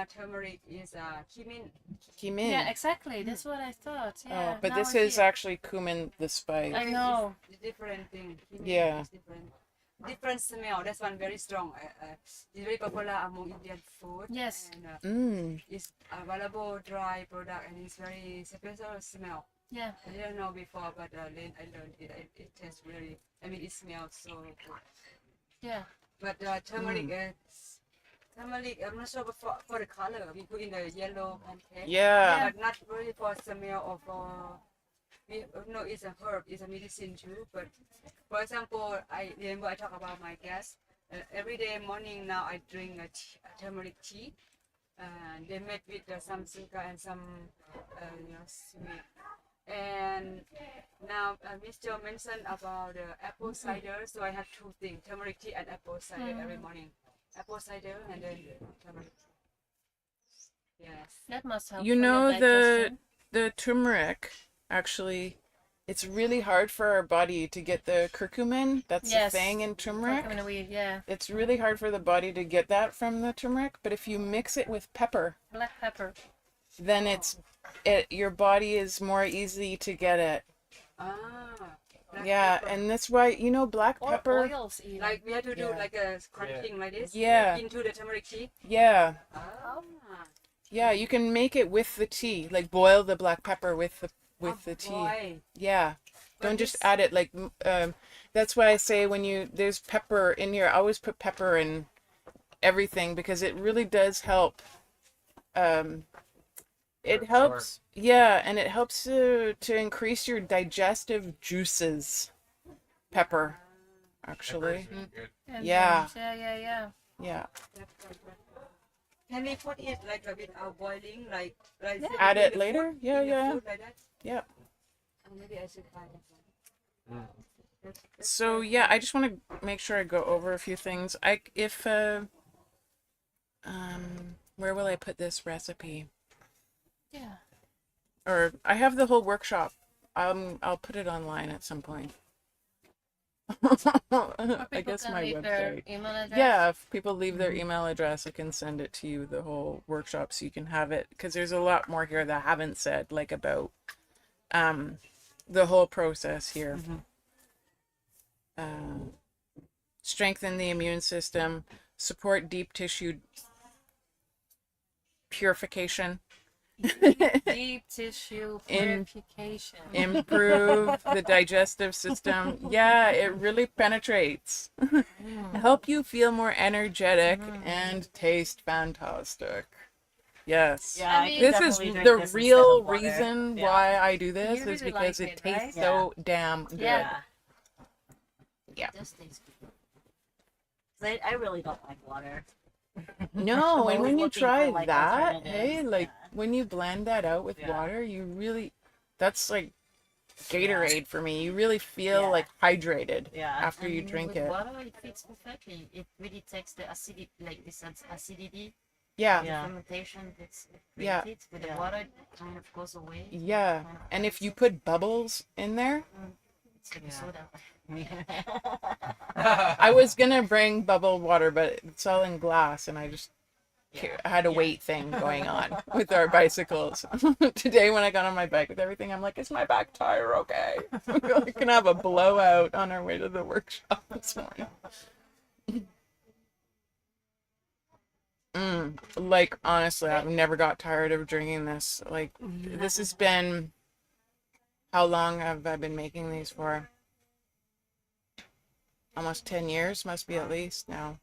Turmeric is cumin. Cumin. Yeah, exactly. That's what I thought. Yeah. Oh, but now this I is see it. actually cumin, the spice. I know. It's a different thing. Cumin Yeah. is different smell. That's one very strong. It's very popular among Indian food. Yes. And it's available dry product and it's very special smell. Yeah. I didn't know before, but then I learned it. It tastes really. I mean, it smells so good. Yeah. But turmeric, turmeric. I'm not sure for the color. We put in the yellow pancake. Yeah. But not really for smell or for we know it's a herb, it's a medicine too. But for example, I remember I talk about my gas. Every day morning now I drink a turmeric tea. They made with some sugar and some sweet. And now Mr. mentioned about apple cider, so I have two things: turmeric tea and apple cider every morning. Apple cider and then turmeric tea. Yes. That must help. You for your know, digestion. the turmeric, actually, it's really hard for our body to get the curcumin. That's Yes. the thing in turmeric. Curcumin weed, yeah. It's really hard for the body to get that from the turmeric, but if you mix it with pepper, Black pepper. then your body is more easy to get it. Black Yeah, pepper. and that's why, black Or pepper. oils even. Like we have to do Yeah. like a crunching like this. Yeah. Into the turmeric tea. Yeah. Ah. Yeah, you can make it with the tea, like boil the black pepper with the tea. Boy. Yeah. But Don't just this- add it like that's why I say there's pepper in here, I always put pepper in everything because it really does help. It helps, yeah, and it helps to increase your digestive juices. Pepper, actually. And Yeah. yeah. Yeah. Can we put it like a bit boiling, like Add in it the later? food? Yeah, In the yeah. food like that? Yeah. Maybe I should try that. So yeah, I just want to make sure I go over a few things. Where will I put this recipe? Yeah. Or I have the whole workshop. I'll put it online at some point. Or I people guess can my leave their website. email address. Yeah, if people leave their email address, I can send it to you, the whole workshop, so you can have it. Because there's a lot more here that I haven't said, like about the whole process here. Strengthen the immune system, support deep tissue purification, Deep tissue In- purification. improve the digestive system. Yeah, it really penetrates. Help you feel more energetic and taste fantastic. Yes. Yeah, I mean- This is definitely drink the this instead real of water. reason Yeah. why I do this You is really because like it it, tastes right? so damn good. Yeah. Yeah. It does taste good. 'Cause I really don't like water. No, and always when you looking try for, like, that, hey, alternatives, like yeah. when you blend that out with Yeah. water, you really, that's like Gatorade for me. You really feel Yeah. like hydrated Yeah. after you And drink with it. water, it fits perfectly. It really takes the acidity, like this acidity, Yeah. Yeah. fermentation that's Yeah. created. With the Yeah. water, it kind of goes away. Yeah. Kind of And if blends you it. put bubbles in there, It's like Yeah. soda. I was gonna bring bubbled water, but it's all in glass, and I just I had a Yeah. weight thing going on with our bicycles. Today, when I got on my bike with everything, I'm like, is my back tire okay? We're gonna have a blowout on our way to the workshop this morning. Like, honestly, I've never got tired of drinking this. Like, this has been, how long have I been making these for? Almost 10 years, must be at least now.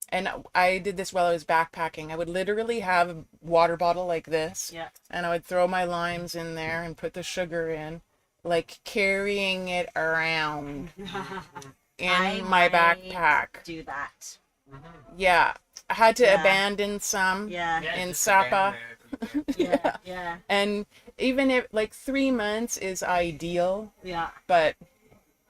And I did this while I was backpacking. I would literally have a water bottle like this, Yeah. and I would throw my limes in there and put the sugar in, like carrying it around in I my might backpack. Do that. Yeah, I had to Yeah. abandon some. Yeah. In just Sapa. abandon it if you can. Yeah. Yeah. And even if like 3 months is ideal, Yeah. but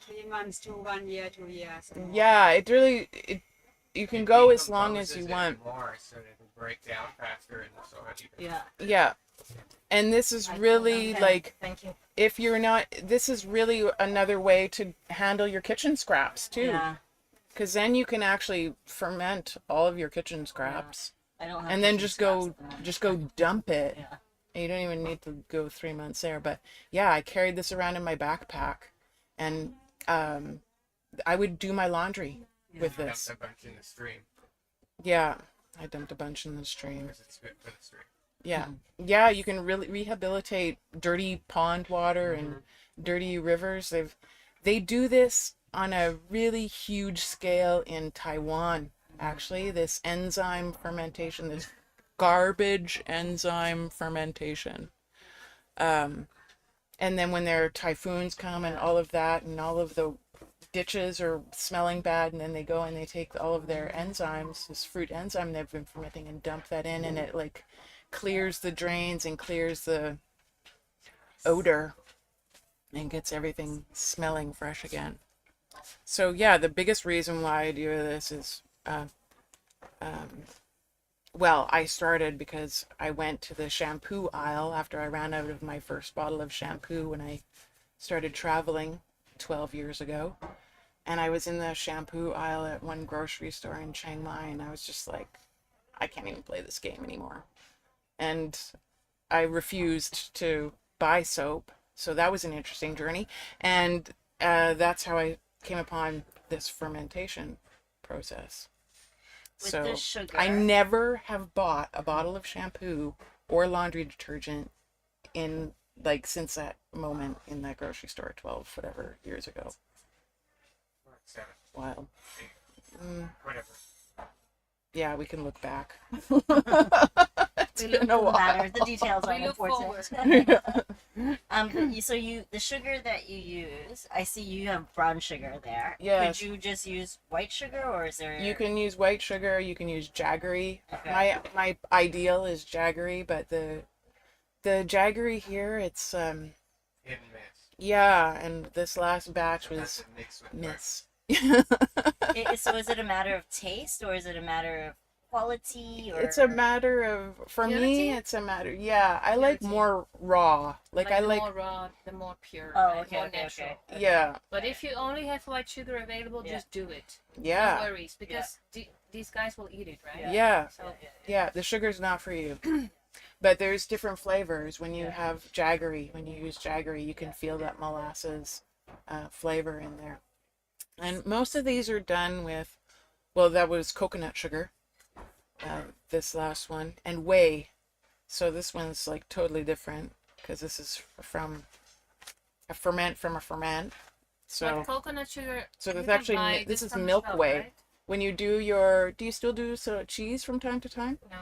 3 months to 1 year, 2 years. yeah, you can It go as long as decomposes you it want. more so that it will break down faster in the soil. Yeah. Yeah. And this is really Okay. like, Thank you. if you're not, this is really another way to handle your kitchen scraps too. Yeah. Because then you can actually ferment all of your kitchen scraps. I don't have. And then kitchen just go, scraps at the moment. just go dump it. Yeah. You don't even need to go 3 months there. But yeah, I carried this around in my backpack, and I would do my laundry with Dump this. a bunch in the stream Yeah, I dumped a bunch in the stream. because it's good for the stream. Yeah, yeah, you can really rehabilitate dirty pond water and dirty rivers. They do this on a really huge scale in Taiwan. Actually, this enzyme fermentation, this garbage enzyme fermentation. And then when their typhoons come and all of that, and all of the ditches are smelling bad, and then they go and they take all of their enzymes, this fruit enzyme they've been fermenting, and dump that in, and it like clears the drains and clears the odor and gets everything smelling fresh again. So yeah, the biggest reason why I do this is, well, I started because I went to the shampoo aisle after I ran out of my first bottle of shampoo when I started traveling 12 years ago. And I was in the shampoo aisle at one grocery store in Chiang Mai, and I was just like, I can't even play this game anymore. And I refused to buy soap. So that was an interesting journey. And that's how I came upon this fermentation process. With So the sugar. I never have bought a bottle of shampoo or laundry detergent in like since that moment in that grocery store 12 whatever years ago. 7. Wild. Whatever. Yeah, we can look back. It's We been a doesn't while. matter. The details We are look important. So the sugar that you use, I see you have brown sugar there. Yes. Could you just use white sugar, or is there? You can use white sugar, you can use jaggery. Okay. My ideal is jaggery, but the jaggery here, it's Hit and miss. yeah, and this last batch That's was a mix with miss. So is it a matter of taste, or is it a matter of quality? Or It's a matter of, for me, Purity? it's a matter, yeah, I like Purity. more raw. Like I the like, more raw, the more pure, Oh, and okay, more okay, natural. okay. yeah, But if you only have white sugar available, Yeah. just do it. No yeah, worries, because these guys will eat it, right? yeah, So yeah, the sugar's not for you. But there's different flavors. When you have jaggery, when you use jaggery, you can feel that molasses flavor in there. And most of these are done with, well, that was coconut sugar, this last one, and whey. So this one's like totally different because this is from a ferment from a ferment. So but coconut sugar. So you there's can actually buy this just is from the milk shop, whey. right? When you do your, do you still do cheese from time to time? No.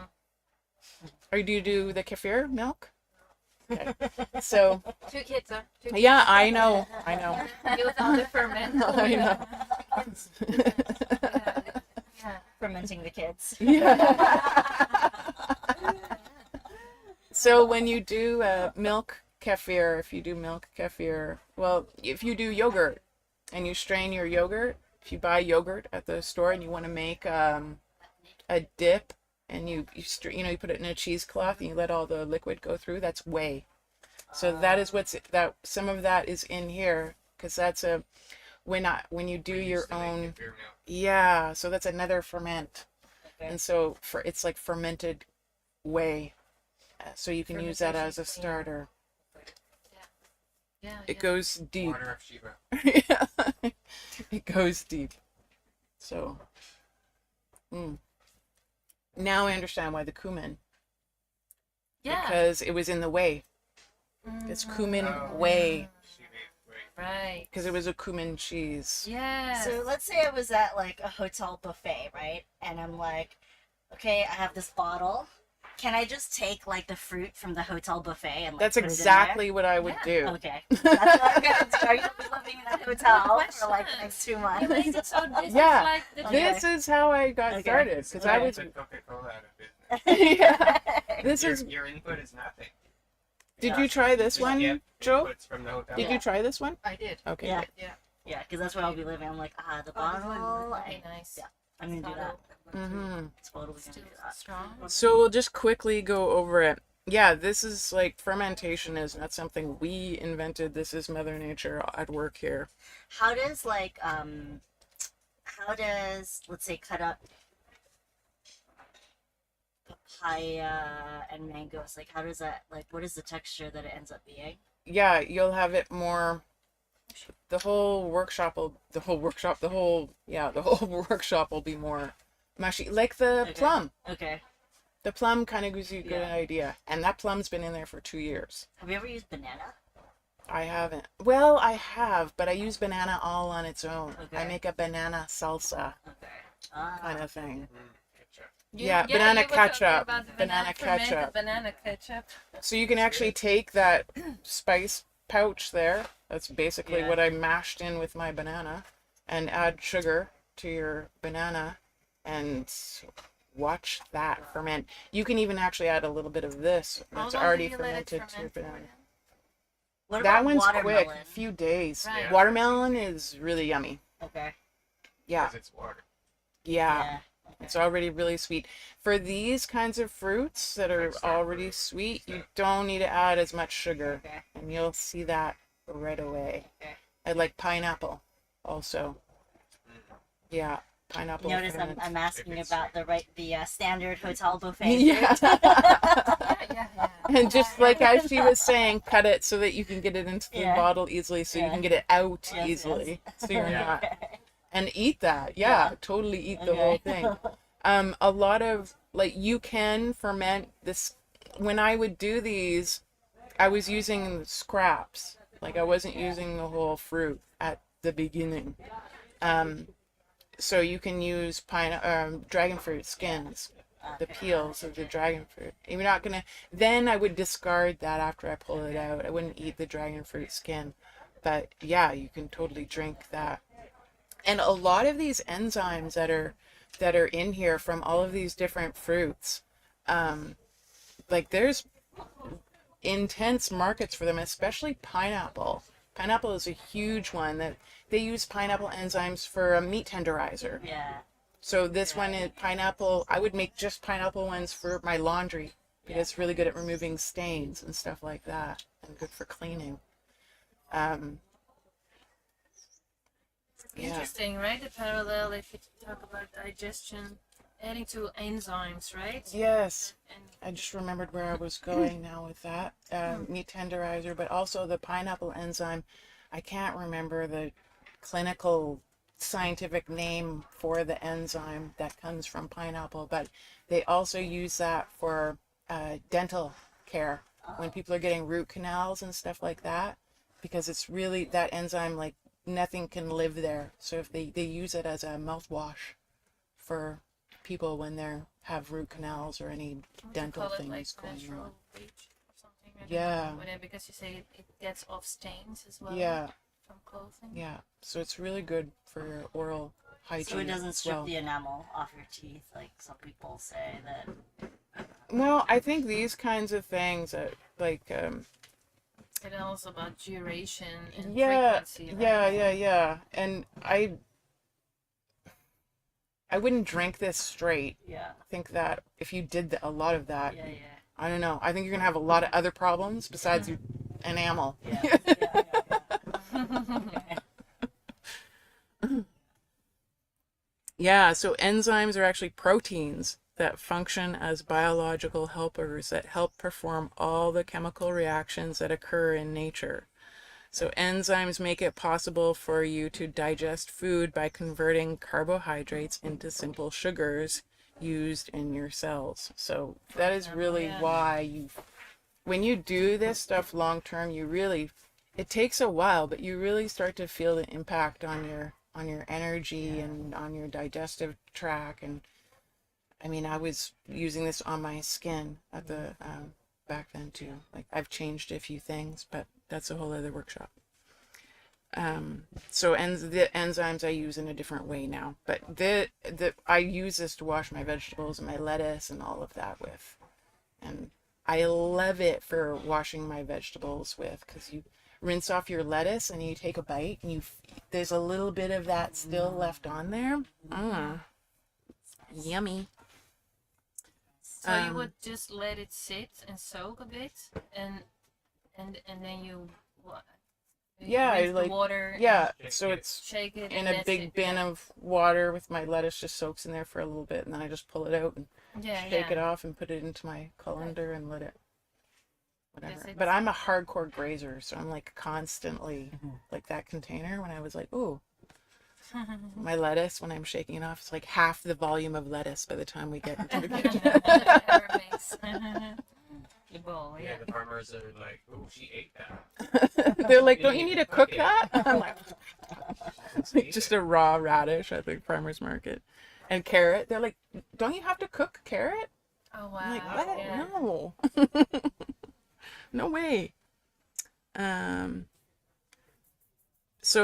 Or do you do the kefir milk? Okay. So 2 kids, huh? 2 kids. yeah, I know. You without the ferment. I know. Yeah. fermenting the kids. Yeah. So when you do milk kefir, if you do milk kefir, well, if you do yogurt and you strain your yogurt, if you buy yogurt at the store and you want to make a dip and you put it in a cheesecloth and you let all the liquid go through, that's whey. So that is some of that is in here because that's when you do We used your to make own. kefir milk. Yeah, so that's another ferment. Okay. And so it's like fermented whey. So you can use that as a Fermentation, starter. Yeah. It goes deep. Water of Shiva. Yeah. It goes deep. So now I understand why the cumin. Yeah. Because it was in the whey. It's cumin whey. Shiva whey. Right. Because it was a cumin cheese. Yeah. So let's say I was at like a hotel buffet, right? And I'm like, okay, I have this bottle. Can I just take like the fruit from the hotel buffet and like, That's put it in exactly what I would Yeah. do. there? Okay. That's what I'm gonna do. Are you gonna be living in a hotel for like the question. next 2 You months? made it so this Yeah. is like the Okay. This is how I got Okay. started. Because I Okay. was. Put Coca-Cola out of business. Yeah. This your, is. your input is nothing. Did you try this Just one, get Joe? inputs from the hotel. Did you try this one? I did. Okay. Yeah. good. Yeah, because that's where I'll be living. I'm like, the Oh, this bottle. one. very nice. Yeah, I'm gonna do that. Mm-hmm. Totally gonna Still do that. strong. So we'll just quickly go over it. Yeah, this is like fermentation is not something we invented. This is Mother Nature at work here. How does let's say cut up papaya and mangoes? Like, how does that what is the texture that it ends up being? Yeah, you'll have it more. The whole workshop will be more mushy, like the Okay. plum. Okay. The plum kind of gives you a good Yeah. idea, and that plum's been in there for 2 years. Have you ever used banana? I haven't. Well, I have, but I use banana all on its own. I Okay. make a banana salsa Okay. kind of thing. Ketchup. Yeah, banana you were talking ketchup, about the banana fermented ketchup. Banana ketchup. So you can actually take that spice pouch there. That's basically Yeah. what I mashed in with my banana, and add sugar to your banana and watch that ferment. You can even actually add a little bit of this How that's long do already you let it fermented to your ferment for banana. then? What That about one's watermelon? quick, a few days. Right. Watermelon is really yummy. Okay. Yeah, Because it's water. yeah. Okay. It's already really sweet. For these kinds of fruits that are already sweet, you don't need to add as much sugar. Okay. And you'll see that right away. Okay. I like pineapple also. Yeah, pineapple. Notice ferments. I'm asking about the standard hotel buffet. Yeah. Yeah. And just like as she was saying, cut it so that you can get it into the Yeah. bottle easily, so you Yeah. can get it out Yes, easily. So you're Yeah. not. Okay. And eat that. Yeah, totally eat the Okay. whole thing. A lot of, like, you can ferment this. When I would do these, I was using scraps. Like, I wasn't using the whole fruit at the beginning. So you can use dragon fruit skins, the peels of the dragon fruit. You're not gonna. Then I would discard that after I pull it out. I wouldn't eat the dragon fruit skin. But yeah, you can totally drink that. And a lot of these enzymes that are in here from all of these different fruits, like there's intense markets for them, especially pineapple. Pineapple is a huge one that they use pineapple enzymes for a meat tenderizer. Yeah. So this one is pineapple. I would make just pineapple ones for my laundry because it's really good at removing stains and stuff like that, and good for cleaning. Yeah. Interesting, right? The parallel if you talk about digestion, adding to enzymes, right? Yes. And I just remembered where I was going now with that meat tenderizer, but also the pineapple enzyme. I can't remember the clinical scientific name for the enzyme that comes from pineapple, but they also use that for dental care when people are getting root canals and stuff like that, because it's really that enzyme, like nothing can live there. So if they use it as a mouthwash for people when they have root canals or any dental call it things like going natural on. bleach or something. I don't Yeah. know, whatever, because you say it gets off stains as well. Yeah, From clothing. yeah. So it's really good for your oral hygiene. So it doesn't as strip well. the enamel off your teeth like some people say that. Well, I think these kinds of things, like, It's also about duration and yeah, frequency. yeah. And I wouldn't drink this straight. Yeah. I think that if you did a lot of that, Yeah. I don't know. I think you're gonna have a lot of other problems besides your enamel. Yeah. Okay. Yeah, so enzymes are actually proteins that function as biological helpers that help perform all the chemical reactions that occur in nature. So enzymes make it possible for you to digest food by converting carbohydrates into simple sugars used in your cells. So that is really why when you do this stuff long term, it takes a while, but you really start to feel the impact on your energy and on your digestive tract. And I mean, I was using this on my skin at the back then too. Like, I've changed a few things, but that's a whole other workshop. So the enzymes I use in a different way now, but I use this to wash my vegetables and my lettuce and all of that with, and I love it for washing my vegetables with, because you rinse off your lettuce and you take a bite and there's a little bit of that still left on there. Yummy. So you would just let it sit and soak a bit, and then you rinse the water. Yeah, so it's Shake it in and a that's big it, bin yeah. of water with my lettuce, just soaks in there for a little bit, and then I just pull it out and shake it off and put it into my colander and let it whatever. Yes, But I'm a hardcore grazer, so I'm like constantly like that container. When I was like, ooh, my lettuce, when I'm shaking it off, it's like half the volume of lettuce by the time we get into the kitchen. Ever makes. The bowl, Yeah, yeah. the farmers are like, oh, she ate that. They're like, don't you need to cook that? I'm like, Let's like eat just it. a raw radish at the farmer's market. And carrot, they're like, don't you have to cook carrot? Oh wow. I'm like, what? Yeah. No. No way. So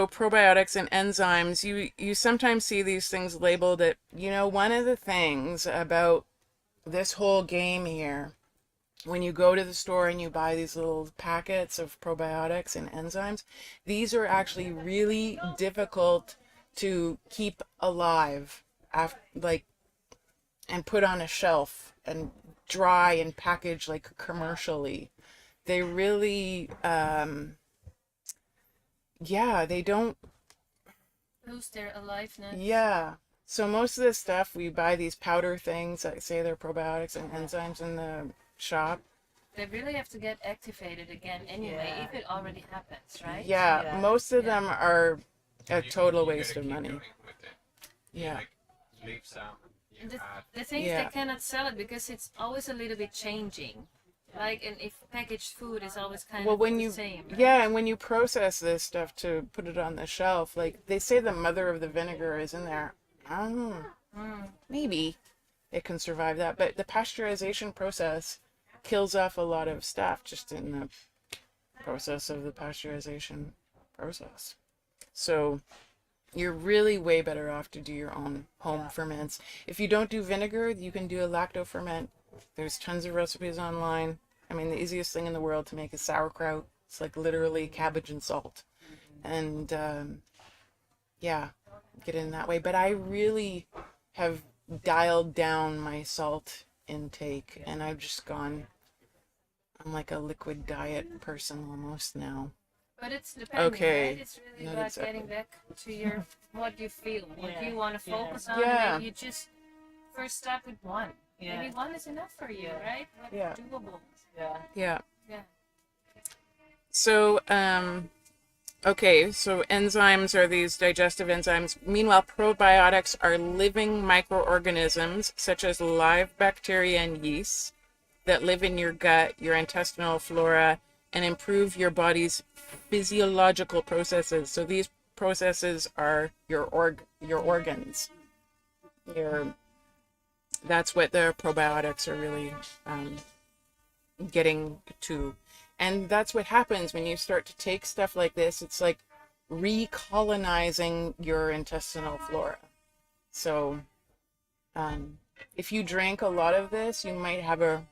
probiotics and enzymes, you sometimes see these things labeled at, one of the things about this whole game here, when you go to the store and you buy these little packets of probiotics and enzymes, these are actually really difficult to keep alive and put on a shelf and dry and package like commercially. They really, they don't lose their aliveness. Yeah. So most of this stuff, we buy these powder things that say they're probiotics and enzymes in the shop. They really have to get activated again anyway, if it already happens, right? Yeah, most of them are a total waste of money. Yeah. Leave some. The thing is they cannot sell it because it's always a little bit changing. Like, and if packaged food is always kind of the same. Right? Yeah, and when you process this stuff to put it on the shelf, like they say the mother of the vinegar is in there. I don't know. Maybe it can survive that, but the pasteurization process kills off a lot of stuff just in the process of the pasteurization process. So you're really way better off to do your own home ferments. If you don't do vinegar, you can do a lacto ferment. There's tons of recipes online. I mean, the easiest thing in the world to make is sauerkraut. It's like literally cabbage and salt. And get in that way. But I really have dialed down my salt intake, and I'm like a liquid diet person almost now. But it's depending, right? It's really Not about exactly. getting back to your what you feel, what you want to focus on. Yeah. Maybe you just first start with one. Maybe one is enough for you, right? What's doable. Yeah. Yeah. So, so enzymes are these digestive enzymes. Meanwhile, probiotics are living microorganisms such as live bacteria and yeast that live in your gut, your intestinal flora, and improve your body's physiological processes. So these processes are your organs. That's what the probiotics are really getting to. And that's what happens when you start to take stuff like this. It's like recolonizing your intestinal flora. So if you drink a lot of this, you might have a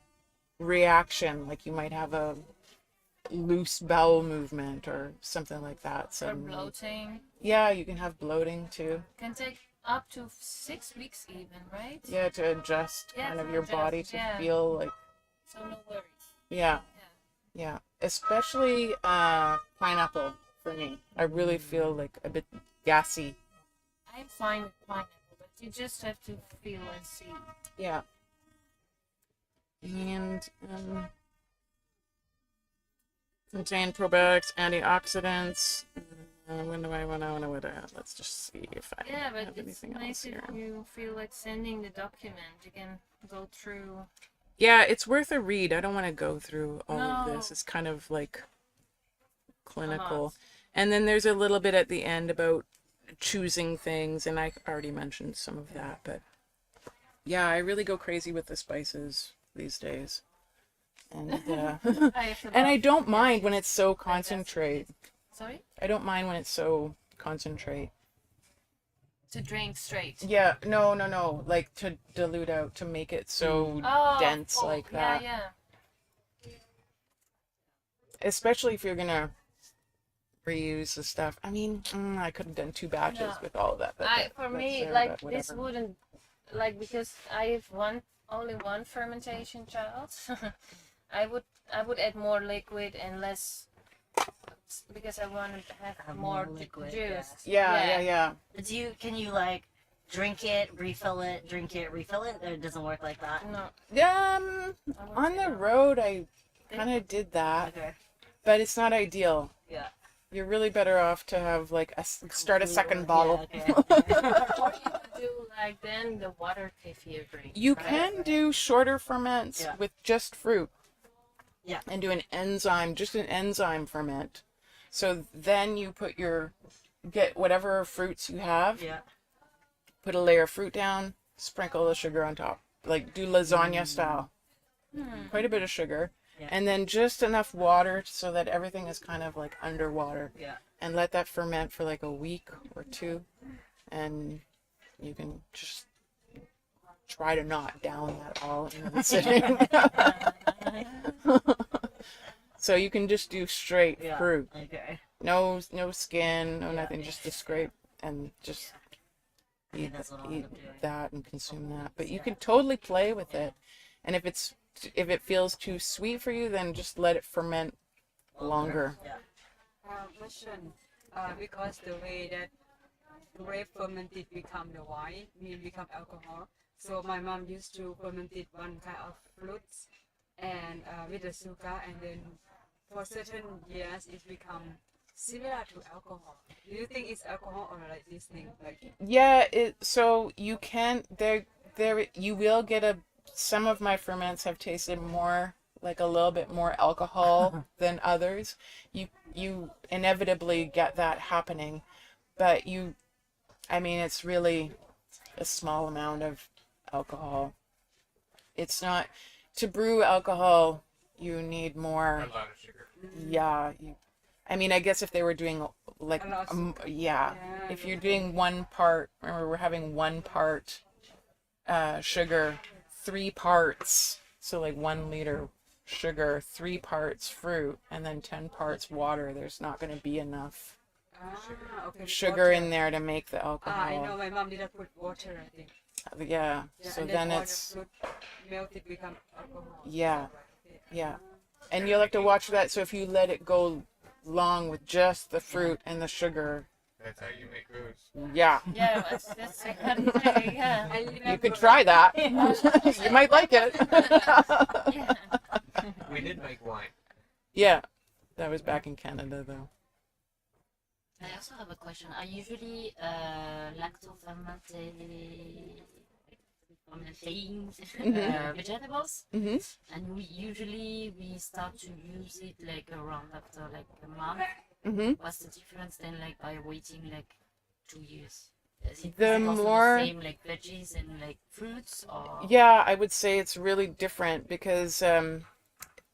reaction, like you might have a loose bowel movement or something like that. Or bloating. Yeah, you can have bloating too. Can take up to 6 weeks even, right? Yeah, to adjust kind of your body to feel like. So no worries. Yeah. Especially pineapple for me. I really feel like a bit gassy. I'm fine with pineapple, but you just have to feel and see. Yeah. And contain probiotics, antioxidants. When do I want to? Let's just see if I have but it's anything nice else if here. you feel like sending the document. You can go through. Yeah, it's worth a read. I don't want to go through all of No. this. It's kind of like clinical. lot. And then there's a little bit at the end about choosing things, and I already mentioned some of that, but yeah, I really go crazy with the spices these days. And and I don't mind when it's so concentrate. Sorry? I don't mind when it's so concentrate. To drink straight. Yeah, no. Like to dilute out, to make it so dense like that. Yeah. Especially if you're gonna reuse the stuff. I mean, I could have done 2 batches with all of that. But For me, that's like but this whatever. wouldn't, like, because I have only one fermentation child. I would add more liquid and less, because I want to have more liquid, juice. Yeah. Can you like drink it, refill it, drink it, refill it? Or it doesn't work like that? No. On the road, I kind of did that, Okay. but it's not ideal. Yeah. You're really better off to have like start a second bottle. Yeah, okay. Or you could do like then the water kefir drink. You right? can do shorter ferments with just fruit. Yeah. And do an enzyme ferment. So then you get whatever fruits you have, Yeah. put a layer of fruit down, sprinkle the sugar on top. Like do lasagna style. Quite a bit of sugar. Yeah. And then just enough water so that everything is kind of like underwater. Yeah. And let that ferment for like a week or two. And you can just try to not down that all in the sitting. So you can just do straight Yeah. fruit. Okay. No skin, no Yeah. nothing, just the scrape and just eat, that's what I'll eat end up doing. that and consume that. But you can totally play with it. And if it feels too sweet for you, then just let it ferment longer. Yeah. Question. Because the way that grape fermented become the wine, become alcohol. So my mom used to ferment it one kind of fruits and with the sugar, and then for certain years it become similar to alcohol. Do you think it's alcohol or like this thing? Like Yeah, so you can there you will get some of my ferments have tasted more like a little bit more alcohol than others. You inevitably get that happening, but it's really a small amount of alcohol. It's not to brew alcohol, you need more. A lot of sugar. Yeah, I guess if they were doing like, A lot yeah, Yeah, if you're doing 1 part, remember we're having 1 part sugar, 3 parts, so like 1 liter sugar, 3 parts fruit, and then 10 parts water. There's not going to be enough okay, sugar water. in there to make the I know alcohol. my mom didn't put water, I think. Yeah, Yeah, so and then all it's, the fruit melted become alcohol. yeah, yeah. And you'll have to watch that. So if you let it go long with just the fruit and the sugar, That's how you make booze. yeah, Yeah, that's what I'm saying, yeah. I you remember could try that. You might like it. Yeah. We did make wine. Yeah, that was back in Canada though. I also have a question. Are usually fermenting vegetables, Hmm. and we start to use it like around after like a month. Hmm. What's the difference then, like by waiting like 2 years? Is it The also more- the same like veggies and like fruits, or Yeah, I would say it's really different because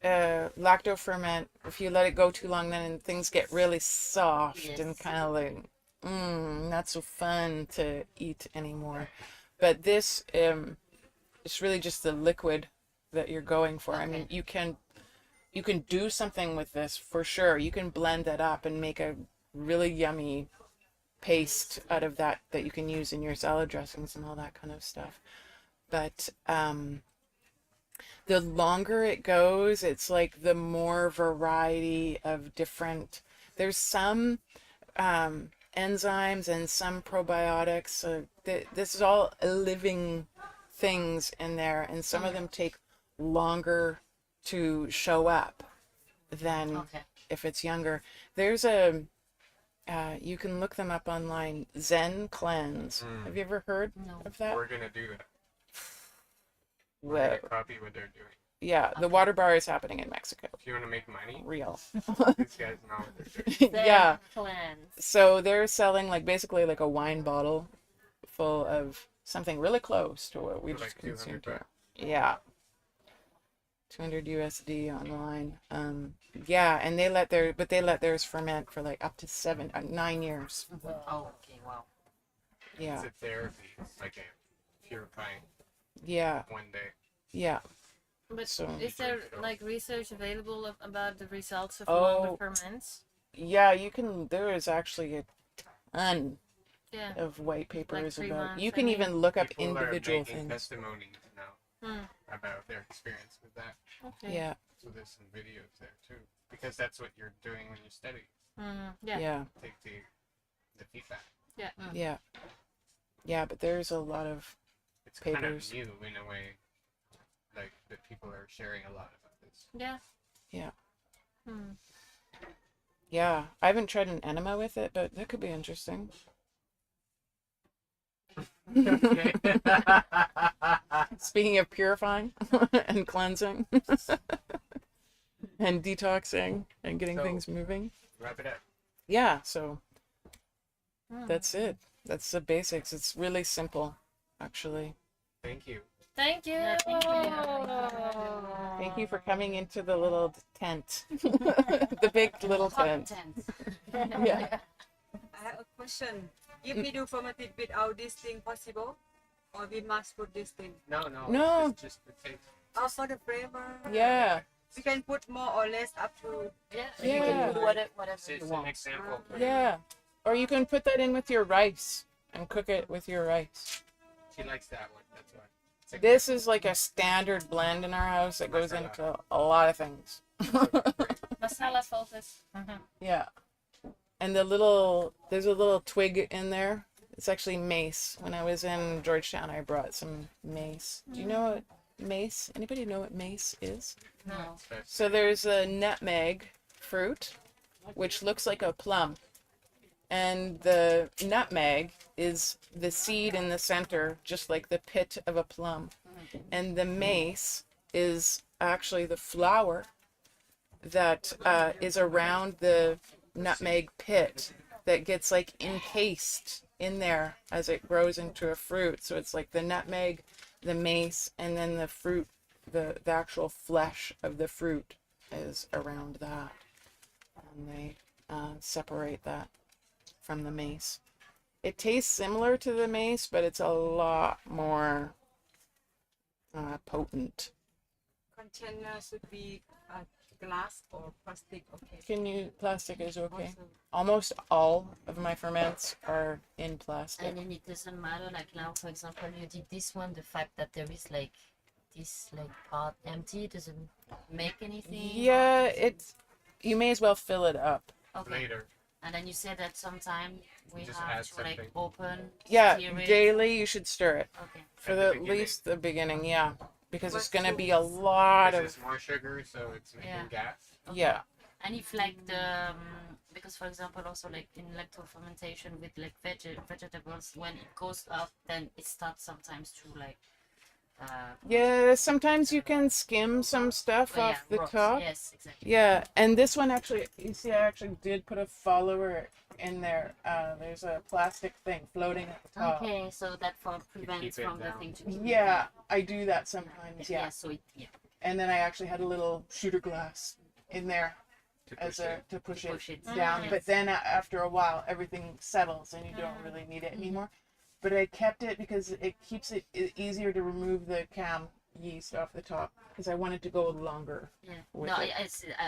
lacto ferment, if you let it go too long, then things get really soft and Yes. kind of like not so fun to eat anymore. But this it's really just the liquid that you're going for. I mean, Okay. you can do something with this for sure. You can blend that up and make a really yummy paste out of that you can use in your salad dressings and all that kind of stuff. But the longer it goes, it's like the more variety of different. There's some enzymes and some probiotics. So this is all living things in there, and some of them take longer to show up than okay. if it's younger. There's you can look them up online. Zen Cleanse. Have you ever heard No. of that? We're gonna do that. We're Well, gonna copy what they're doing. yeah, the water bar is happening in Mexico. If you want to make money, Real. these guys know what they're doing. Yeah. Cleanse. So they're selling like basically like a wine bottle full of something really close to what we For just like 200 consumed here. bucks. Yeah. 200 USD online. Yeah, and they let theirs ferment for like up to 9 years. Oh, okay, wow. Yeah. It's a therapy. It's like a purifying Yeah. one day. Yeah. But So- is there like research available about the results of Oh. longer ferments? Yeah, there is actually a ton Yeah. of white papers 3 about. months, You I can mean. even look up People individual are making things. testimonies now Hmm. about their experience with that. Okay. Yeah. So there's some videos there too, because that's what you're doing when you study. Yeah. Yeah. Take the feedback. Yeah. Yeah, but there's a lot of It's kind Papers. of new in a way, like that people are sharing a lot about this. Yeah. Yeah. Hmm. Yeah, I haven't tried an enema with it, but that could be interesting. Okay. Speaking of purifying and cleansing and detoxing and getting So- things moving. Wrap it up. Yeah, so Hmm. that's it. That's the basics. It's really simple, actually. Thank you. Thank you. Yeah, thank you. Thank you for coming into the little tent. The big little Hot tent. tent. Yeah. I have a question. If we do fermented without this thing possible, or we must put this thing? No, no. No. It's just the taste. Oh, for the flavor. Yeah. We can put more or less up to. Yeah, Yeah. you can do whatever It's you just want. an example. Yeah. Or you can put that in with your rice and cook it with your rice. She likes that one. That's why. It's like This is like a standard blend in our house that goes into a lot of things. Masala focus. Yeah. And there's a little twig in there. It's actually mace. When I was in Georgetown, I brought some mace. Do you know what mace? Anybody know what mace is? No. So there's a nutmeg fruit, which looks like a plum. And the nutmeg is the seed in the center, just like the pit of a plum. And the mace is actually the flower that is around the nutmeg pit that gets like encased in there as it grows into a fruit. So it's like the nutmeg, the mace, and then the fruit, the actual flesh of the fruit is around that. And they separate that from the mace. It tastes similar to the mace, but it's a lot more potent. Container should be glass or plastic. Okay. Plastic is okay. Also, Almost all of my ferments are in plastic. And then it doesn't matter, like now, for example, you did this one, the fact that there is like this like part empty doesn't make anything. Yeah, you may as well fill it up. Okay. later. And then you said that sometime we Just have add to like something. open. Yeah, stir it. daily you should stir it. Okay. For At the the, at beginning. least the beginning, yeah. Because it's What's gonna the- be a lot This of is more sugar, so it's making Yeah. gas. Okay. yeah. And if like the because for example also like in lacto fermentation with like vegetables, when it goes up, then it starts sometimes to like Yeah, sometimes you can skim some stuff well, off the rot. top. Yes, exactly. Yeah, and this one actually, you see, I actually did put a follower in there. There's a plastic thing floating at the top. Okay, so that for prevents keep it from the down. thing to keep it Yeah, down. I do that sometimes. Yeah, So it and then I actually had a little shooter glass in there To as push a it. to push To it push it down. down. But then after a while, everything settles and you don't really need it anymore. But I kept it because it keeps it easier to remove the cam yeast off the top because I wanted to go longer. Yeah. with No, it.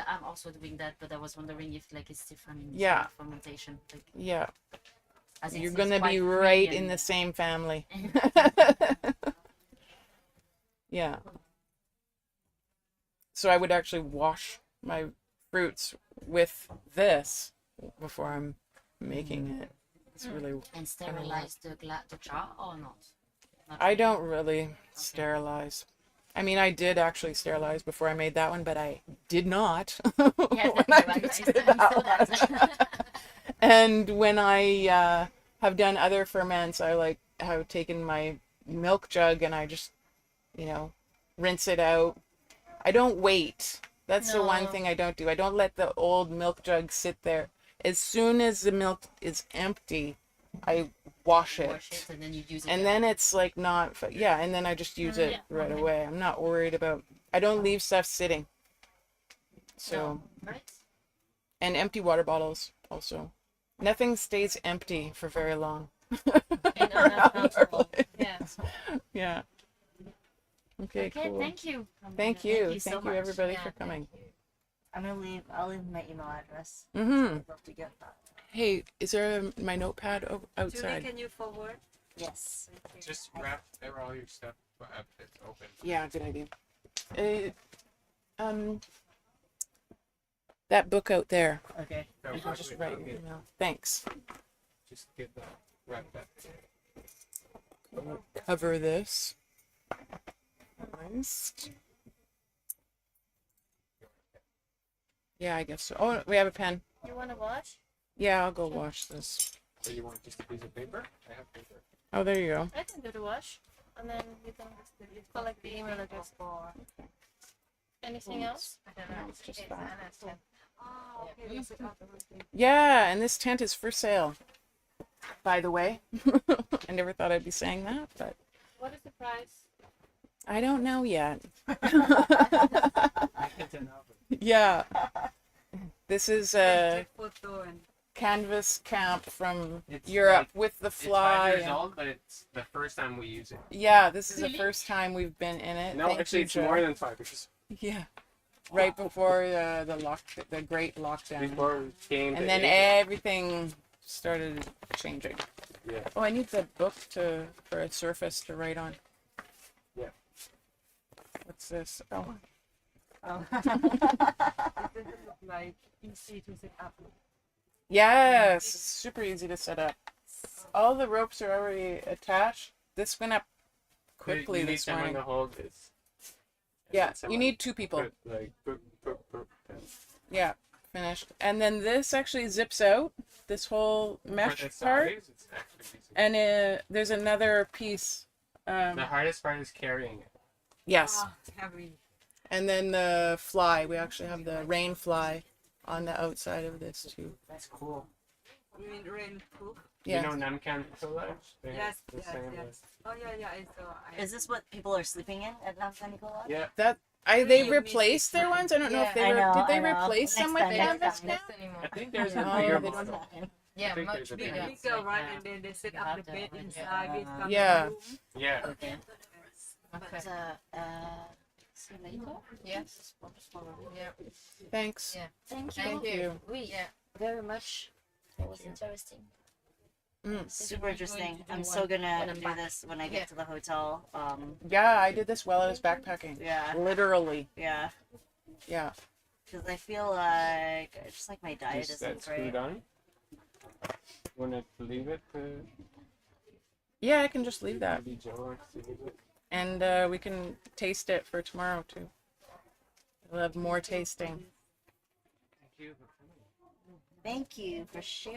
I'm also doing that, but I was wondering if like it's different in Yeah. fermentation. Like, Yeah, as you're it's gonna quite be free right in and- the same family. Yeah. So I would actually wash my fruits with this before I'm making it. It's really. and sterilize the jar or not? Not I really. don't really sterilize. I mean, I did actually sterilize before I made that one, but I did not. Yeah, when that's I right. just did I that saw one. that. And when I have done other ferments, I have taken my milk jug and I just, rinse it out. I don't wait. That's the one No. thing I don't do. I don't let the old milk jug sit there. As soon as the milk is empty, I wash it. Wash it and then you use it. And then it's like not, and then I just use it Yeah, right okay. away. I'm not worried about, I don't leave stuff sitting. So, No, right? and empty water bottles also. Nothing stays empty for very long. And unaccountable. Yeah. Yeah. Okay, Okay, cool. thank you. Thank you. so Thank you, much. everybody, Yeah, for coming. I'll leave my email address. Mm-hmm. I'd love to get that. Hey, is there my notepad Julie, outside? can you forward? Yes. Just wrap all your stuff up. It's open. Yeah, good idea. That book out there. Okay. No, You can just wait, write your okay. email. Thanks. Just get the wrap that. Cover this. Nice. Yeah, I guess so. Oh, we have a pen. You want to watch? Yeah, I'll go wash this. So you want just a piece of paper? I have paper. Oh, there you go. I can do the wash, and then you can collect the email address. Anything else? It's just that. Oh, okay. That's it. Yeah, and this tent is for sale. By the way, I never thought I'd be saying that, but What is the price? I don't know yet. I can know. Yeah. This is a Take photo and canvas camp from It's Europe like- with the It's 5 fly. years and- old, but it's the first time we use it. Yeah, this is the Really? first time we've been in it. No, Thank actually, you, it's Joe. more than 5 years. Yeah. Right before the great lockdown. Before we came to And then Asia. everything started changing. Yeah. Oh, I need the book for a surface to write on. Yeah. What's this? Oh, it doesn't look like easy to set up. yes, it's super easy to set up. All the ropes are already attached. This went up quickly you need this someone morning. to hold this. And Yeah, then you someone need 2 people. put, like, and Yeah, finished. And then this actually zips out, this whole for mesh the part. size, it's actually easy. And there's another piece. The hardest part is carrying it. Yes. Ah, heavy. And then the fly. We actually have the rain fly on the outside of this too. That's cool. You mean rainproof? Yeah. You know Namkan Village? They have Yes, the yes, same yes. Oh yeah, yeah. I saw. Is this what people are sleeping in at Namsan Nicola? Yeah. They You replaced miss their it. ones. I don't know if they I know, did. They I know. replace them with Next time, canvas next now? time. anymore. I think there's Yeah. a Oh, bigger they don't model. Yeah, I think much there's a bigger. bigger Bigger like, one, yeah. and then they set You up have the the bed one, inside with some Yeah. room. Yeah. Okay. But Okay. see you later. Yes. Yeah. Thanks. Yeah. Thank you. Thank you. Yeah. very much. It was interesting. Mm. Super interesting. I'm so gonna when I'm do back. this when I get Yeah. to the hotel. Yeah, I did this while I was backpacking. Yeah, Literally. yeah. Yeah. Because I feel like just like my diet Is that isn't great. screwed on? Want to leave it? Yeah, I can just leave that. Maybe Joe wants to leave it. And we can taste it for tomorrow too. We'll have more tasting. Thank you. Thank you for sharing.